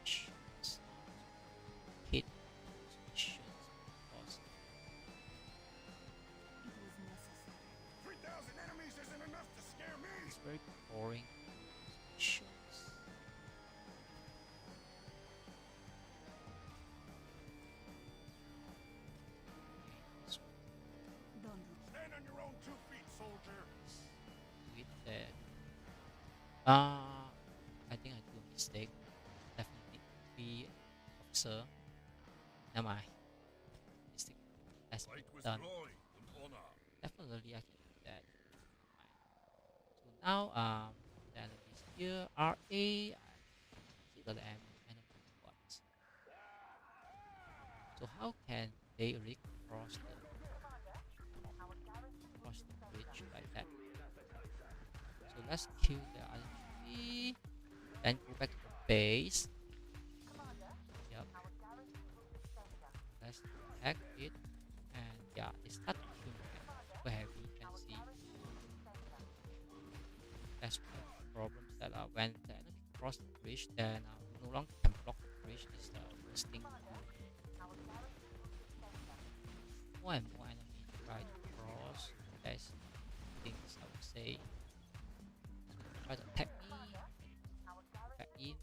missions. Hit missions because
It was necessary.
3,000 enemies isn't enough to scare me!
it's very boring missions.
Don't look.
Stand on your own 2 feet, soldier!
Do it there. I think I do a mistake. Definitely be officer. Never mind. Mistake has
Fight
been
with
done.
glory and honor.
Definitely I can do that. So now the enemies here are see the enemy ones. So how can they really cross the bridge like that? So let's kill the other three, then go back to the base. Yep. Let's attack it, and yeah, they start to kill me super heavy. You can see that's one of the problems that when the enemy cross the bridge, then we no longer can block the bridge. Is the worst thing to do. More and more enemies try to cross. There's things I would say. So try to attack me, back in,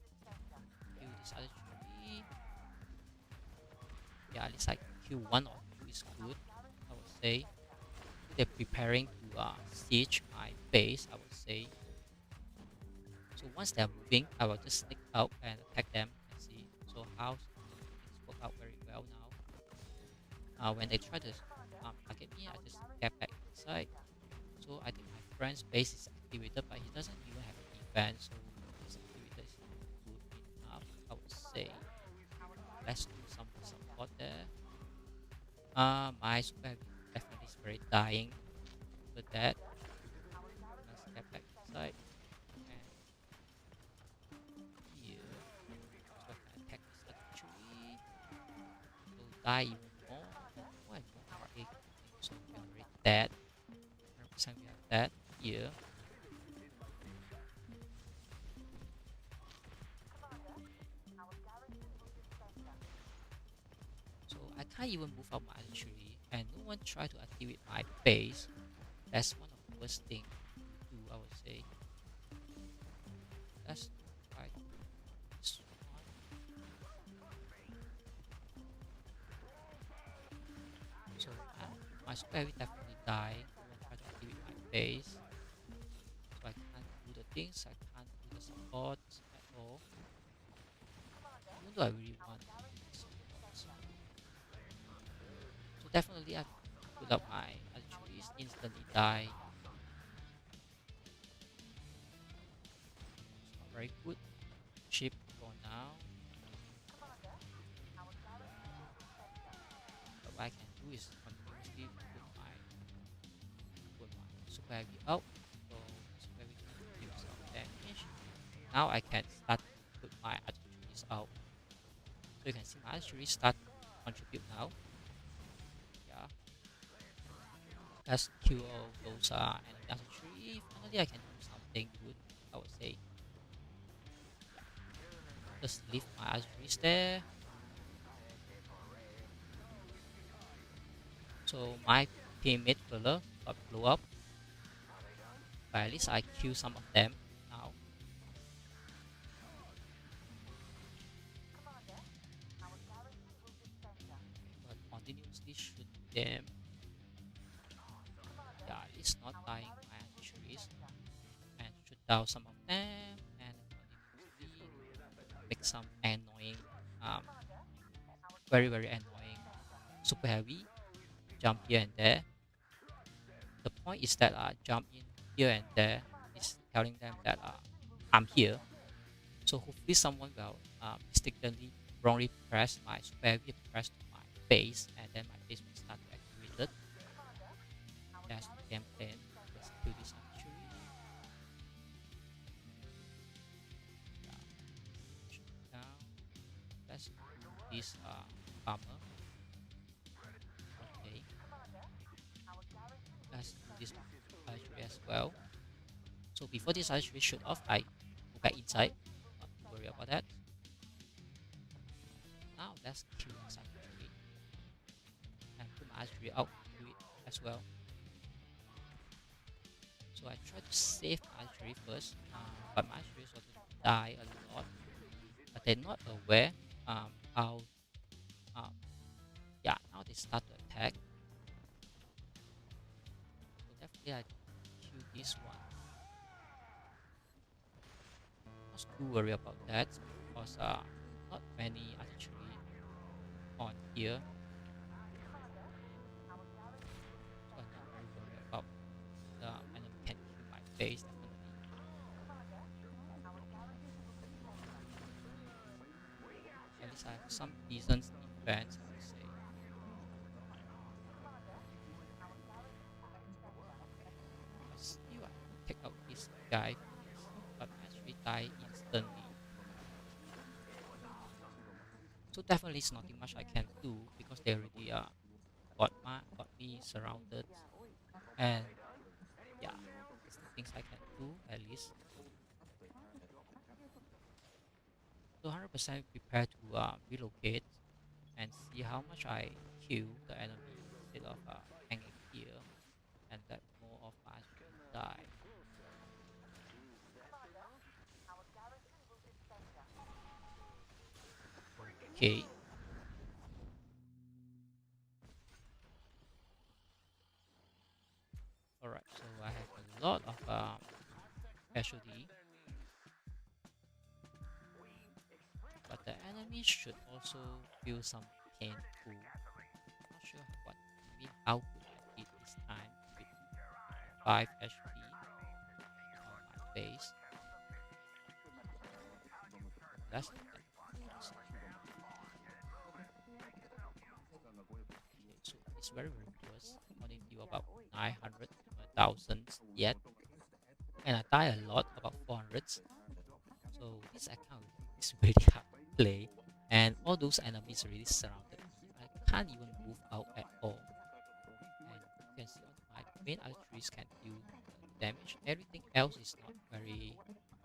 kill this other tree. Yeah, at least I kill one or two is good, I would say. They're preparing to siege my base, I would say. So once they're moving, I will just sneak out and attack them and see. So how things work out very well now. When they try to target me, I just get back inside. So I think my friend's base is activated, but he doesn't even have a defense, so his activator is not good enough, I would say. Let's do some support there. My super definitely is very dying with that. Let's get back inside. And here, so I can attack this other tree. So die even more. More and more RA. So we are already dead. 100% we are dead here. So I can't even move out my artillery, and no one try to activate my base. That's one of the worst thing to do, I would say. Let's try to do this one. So my super heavy definitely die. No one try to activate my base. So I can't do the things, I can't do the support at all. Even though I really want to do the support. So definitely I put up my artillery instantly die. It's not very good. Ship for now. But what I can do is continuously put my super heavy out. So super heavy can deal some damage. Now I can start to put my artillery out. So you can see my artillery start to contribute now. Yeah. Let's kill all those enemy artillery. Finally I can do something good, I would say. Just leave my artillery there. So my teammate fella got blew up, but at least I kill some of them now.
Commander, our garrison will surrender.
But continuously shoot them. Yeah, it's not dying my archeries. And shoot down some of them and continuously make some annoying, very annoying super heavy jump here and there. The point is that jump in here and there is telling them that I'm here. So hopefully someone will mistakenly wrongly press my super heavy press to my base, and then my base will start to activate it. That's the game plan. Let's kill this archery. Shoot down. Let's do this armor. Okay. Let's do this archery as well. So before this archery shoot off, I go back inside. Not to worry about that. Now let's kill this archery and put my archery out to it as well. So I try to save my archery first, but my archery sort of die a lot. But they're not aware how. Yeah, now they start to attack. So definitely I kill this one. Not too worried about that because not many archery on here. So I'm not very worried about the enemy can kill my base definitely. At least I have some decent defense, I would say. But still I take out this guy, but actually die instantly. So definitely it's nothing much I can do because they already got me surrounded, and yeah, it's the things I can do at least. So 100% prepare to relocate and see how much I kill the enemy instead of hanging here and let more of my troops die. Okay. Alright, so I have a lot of casualty, but the enemy should also feel some painful. Not sure what, maybe how good I did this time with 5 HP on my base. That's not that much. Okay, so it's very close. Only feel about 900, 1000 yet, and I die a lot, about 400. So this account is really hard to play, and all those enemies really surrounded me. I can't even move out at all. And you can see on my main archeries can deal damage. Everything else is not very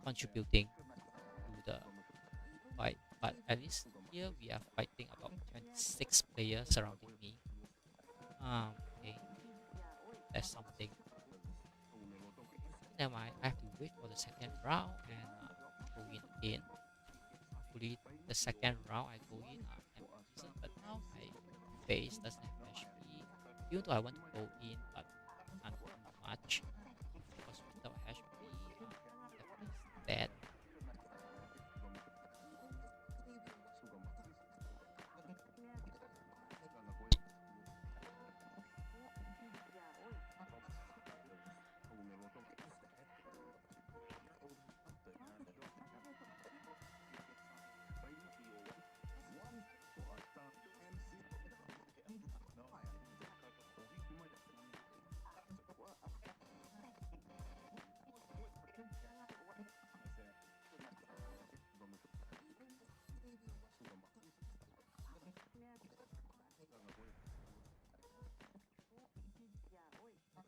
contributing to the fight. But at least here we are fighting about 26 players surrounding me. Okay, that's something. Then I have to wait for the second round and go in again. Hopefully the second round I go in I'm decent, but now my base doesn't have HP. Even though I want to go in, but I can't do much because without HP, definitely it's bad.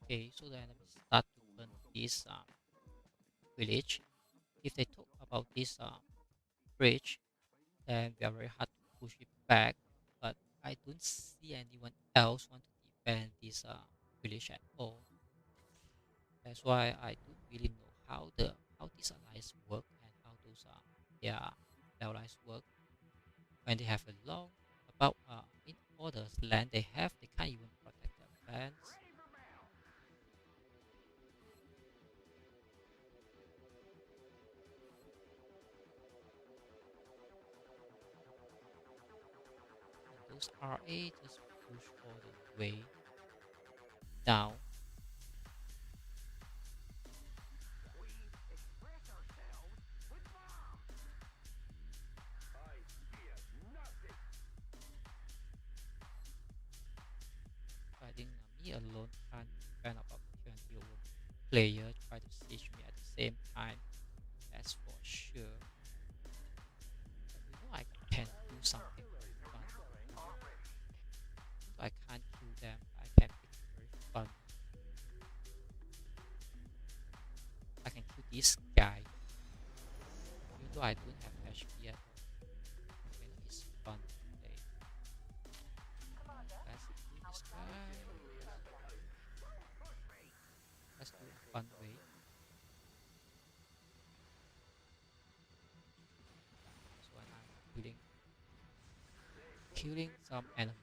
Okay, so the enemies start to burn this village. If they talk about this bridge, then we are very hard to push it back. But I don't see anyone else want to defend this village at all. That's why I don't really know how these allies work and how those their allies work. When they have a long about in all the land they have, they can't even protect their lands. And those RA just push all the way down. I think me alone can't defend about 20 over player try to siege me at the same time. That's for sure. But I can do something fun. I can't kill them. I can make it very fun. I can kill this guy. Even though I don't have HP at all. Okay, it's fun today. Let's do this guy. Let's do it a fun way. So when I'm killing some enemy,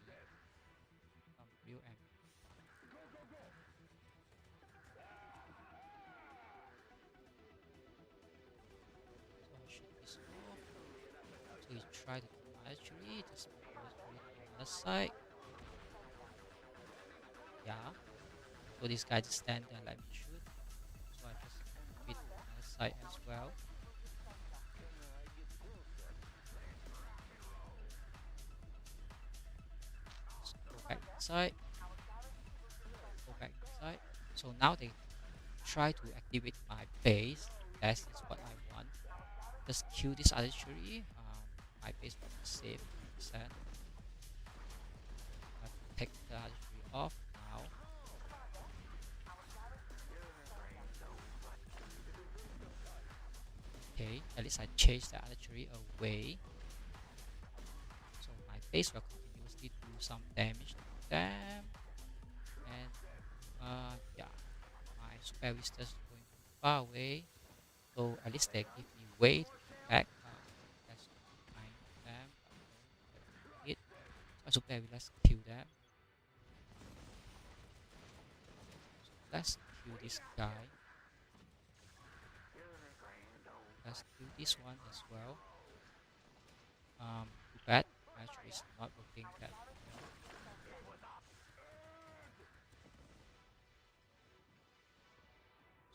some real enemy. So I shoot this off. So he try to kill my archery, just move archery to the other side. Yeah. So this guy just stand there and let me shoot. So I just hit the other side as well. So go back inside. Go back inside. So now they try to activate my base. That is what I want. Just kill this archery. My base will be safe 100%. I have to take the archery off now. Okay, at least I chased the archery away. So my base will continuously do some damage to them. And yeah, my super vistas going far away. So at least they give me way to attack. That's behind them. Hit. So super let's kill them. So let's kill this guy. Let's do this one as well. Too bad. Actually, it's not working that well.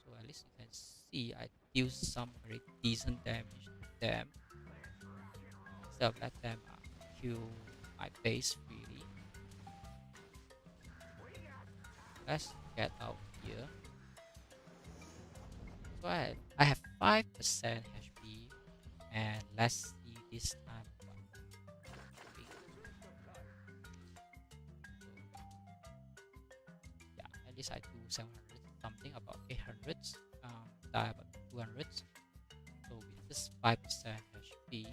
So at least you can see I deal some very decent damage to them. Instead of let them kill my base freely. Let's get out here. So I have 5% HP, and let's see this time. Yeah, at least I do 700 something, about 800. Die about 200. So with this 5% HP,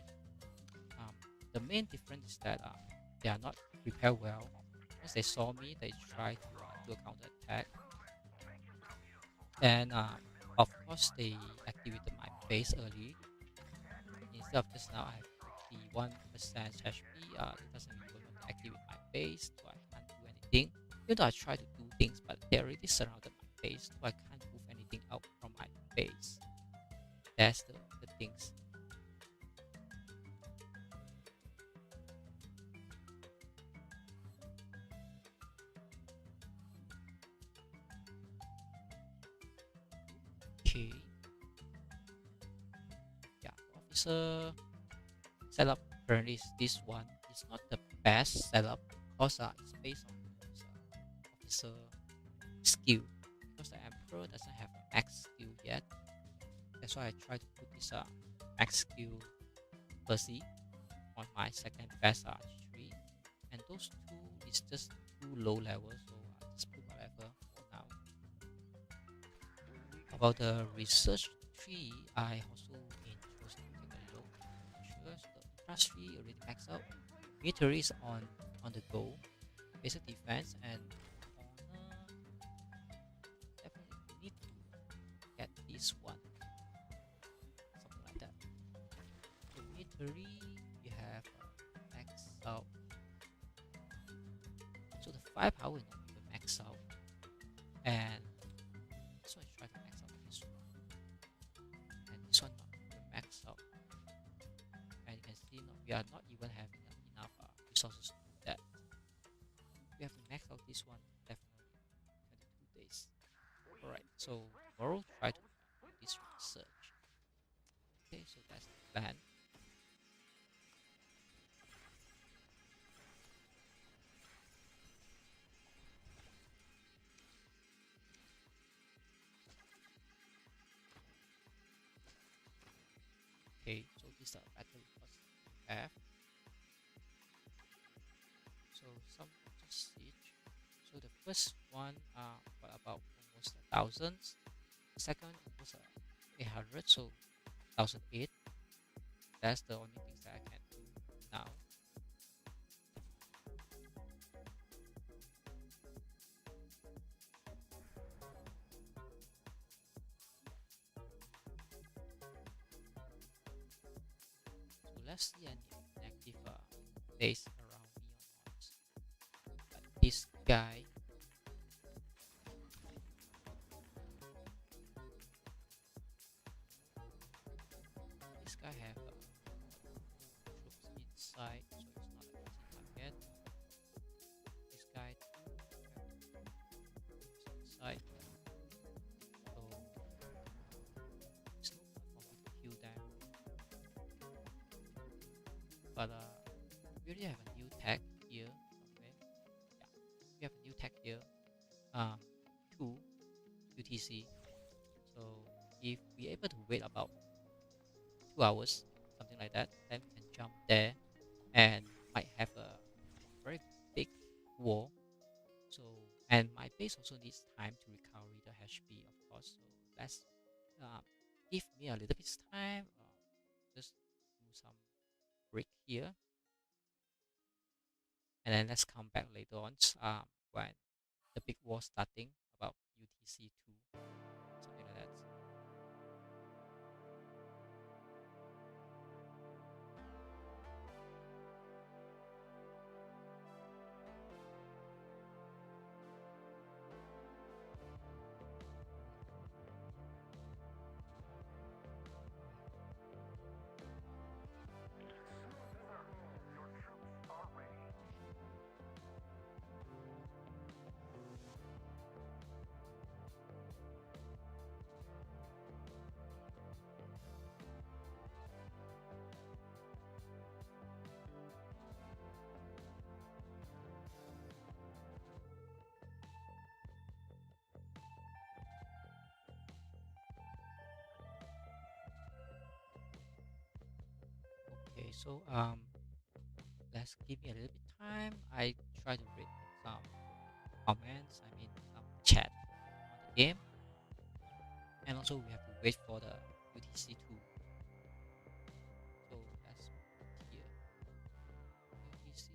the main difference is that they are not prepared well. Once they saw me, they tried to do a counter attack, and of course they activated my base early. Instead of just now I have 51% HP, it doesn't even want to activate my base, so I can't do anything. Even though I try to do things, but they already surrounded my base, so I can't move anything out from my base. That's the things. Okay. Yeah, officer setup currently is this one. It's not the best setup because it's based on officer skill. Because the emperor doesn't have an max skill yet. That's why I try to put this max skill Percy on my second best archery. And those two is just too low level, so I just put whatever for now. About the research tree, I also chose to take a look. Sure, so the infantry already maxed out. Military is on the go. Basic defense and this one, something like that. So military, we have max out. So the firepower will not even max out, and this one try to max out this one, and this one not even max out. And you can see we are not even having enough resources to do that. We have to max out this one definitely 22 days. Alright, so tomorrow try to do this research. Okay, so that's the plan. Okay, so these are battle reports we have. So some just siege. So the first one got about almost 1,000. The second almost 800, so 1,008. That's the only things that I can do now. So let's see any active base around me or not. But this guy, have troops inside, so it's not an easy target. This guy have troops inside, so it's no point for me to kill them. But we already have a new tag here somewhere. Yeah, we have a new tag here. 2 UTC. So if we're able to wait about 2 hours, something like that, then we can jump there and might have a very big war. So, and my base also needs time to recover the HP, of course. So let's give me a little bit of time. Just do some break here, and then let's come back later on when the big war starting about UTC 2, something like that. Okay, so let's give me a little bit time. I try to read some comments, some chat on the game, and also we have to wait for the UTC 2. So let's put here UTC.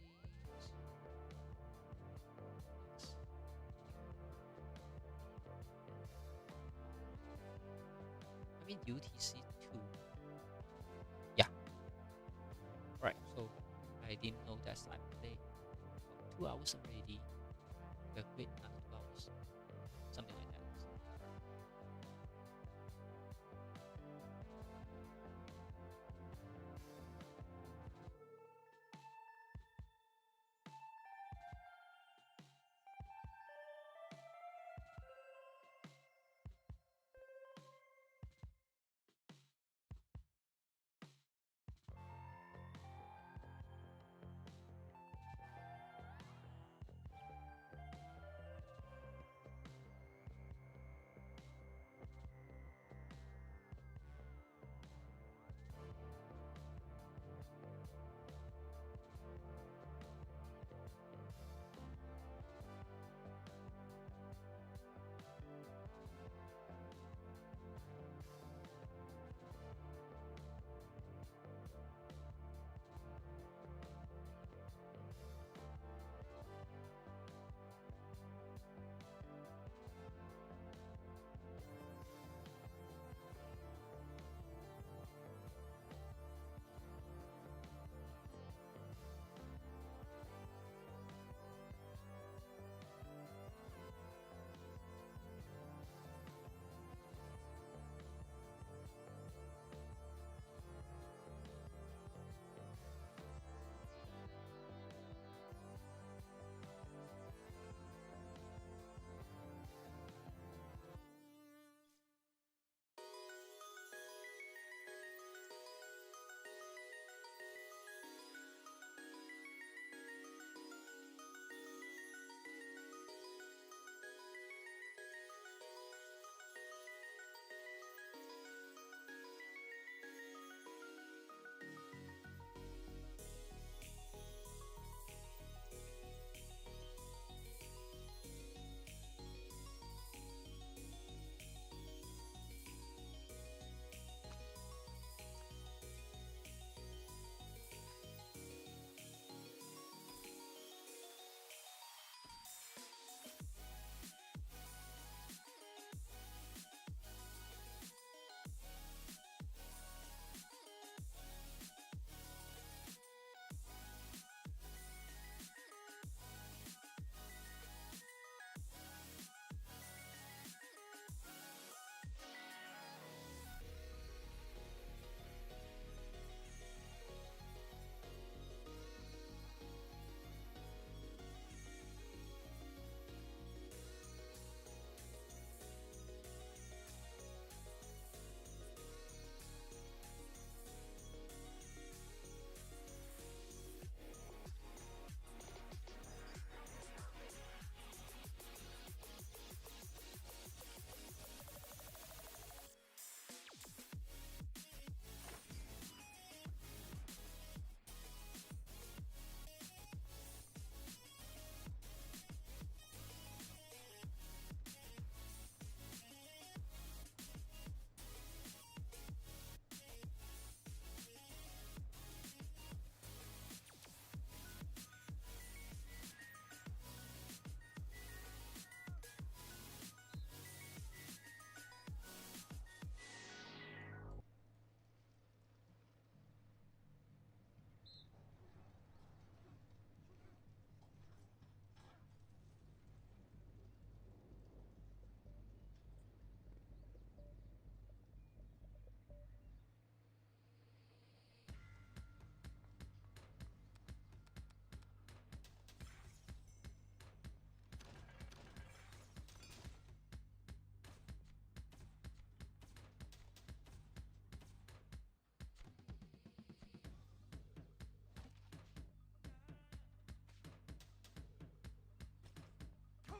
UTC 2. Yeah. Right. So I didn't know that I played 2 hours already. We're quit after 2 hours. Something like that.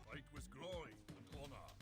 Fight with glory and honor.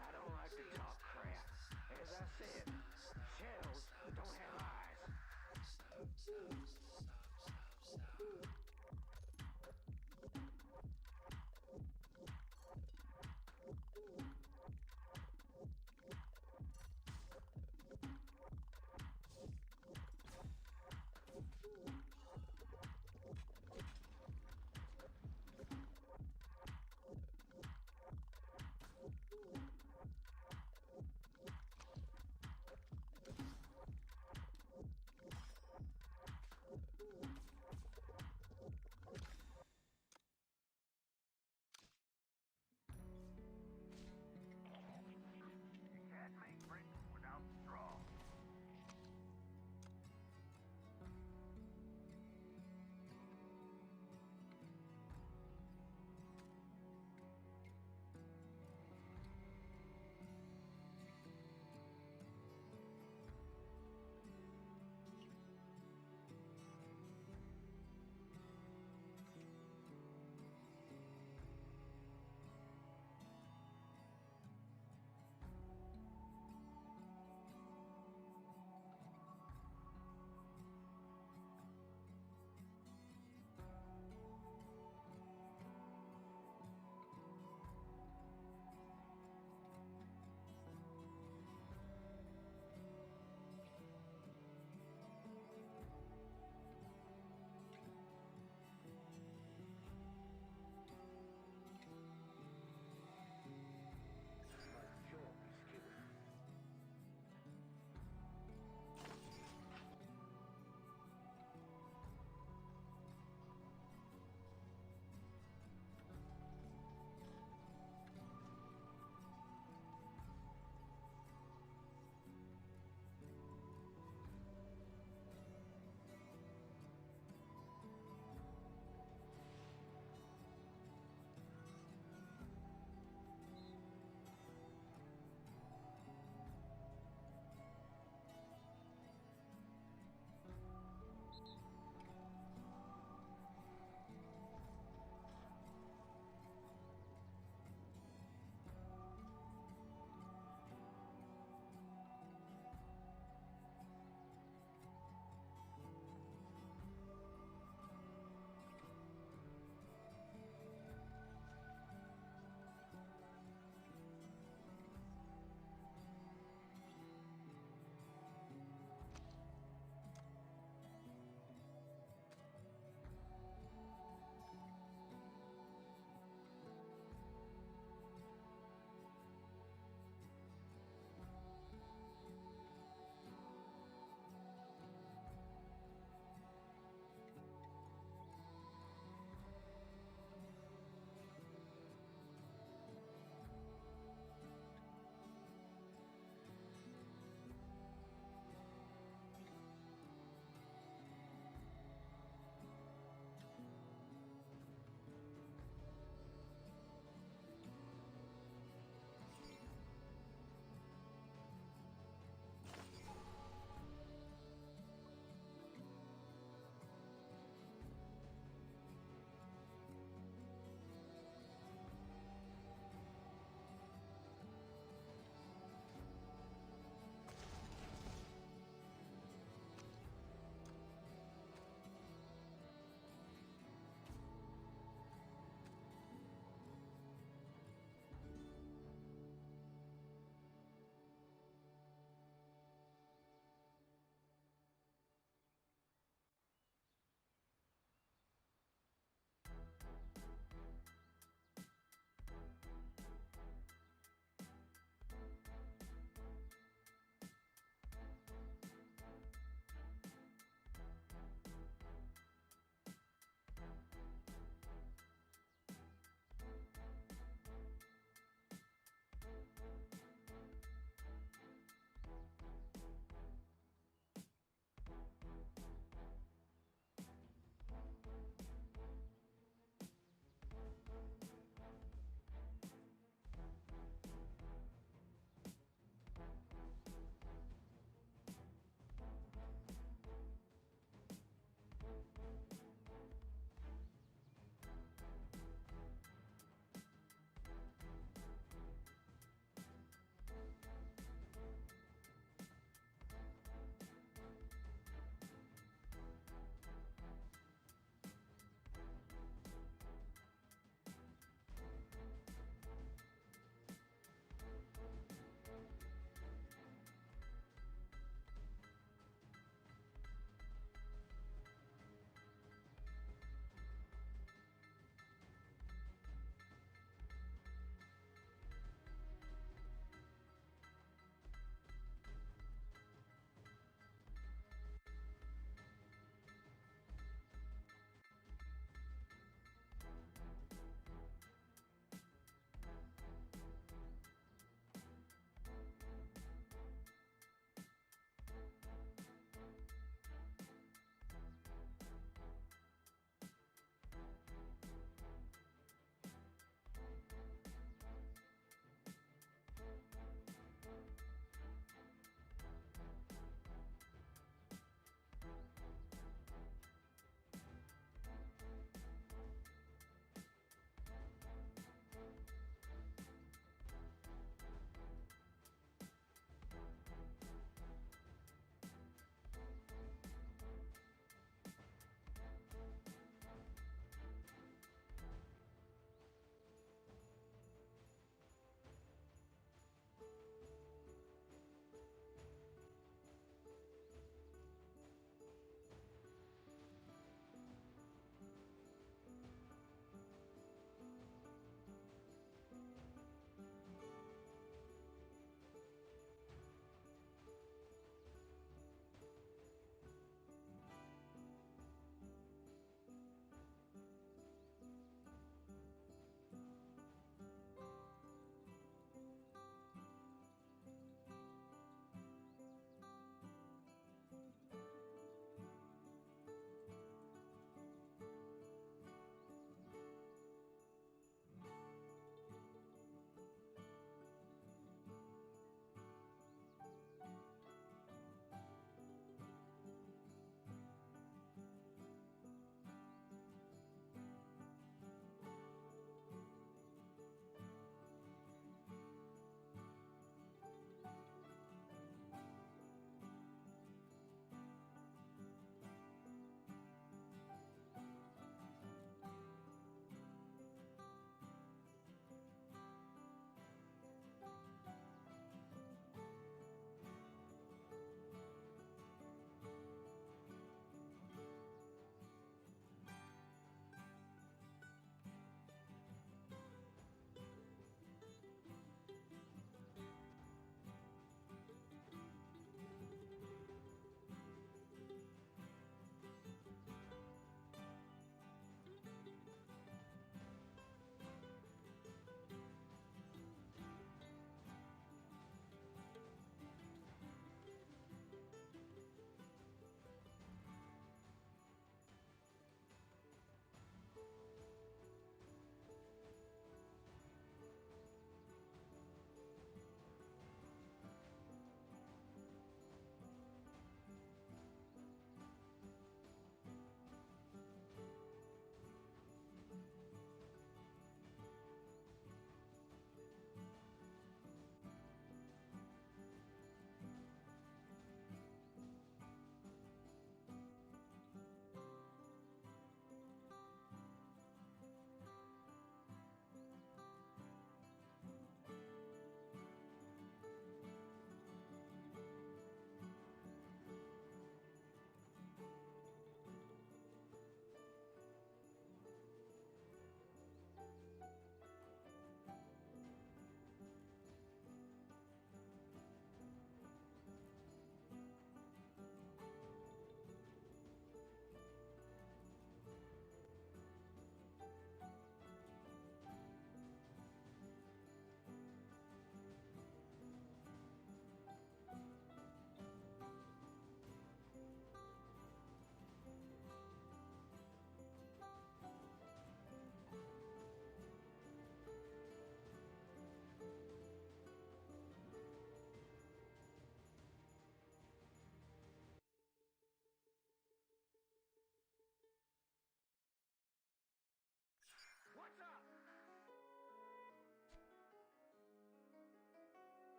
I don't like to talk crap. As I said, shells don't have eyes.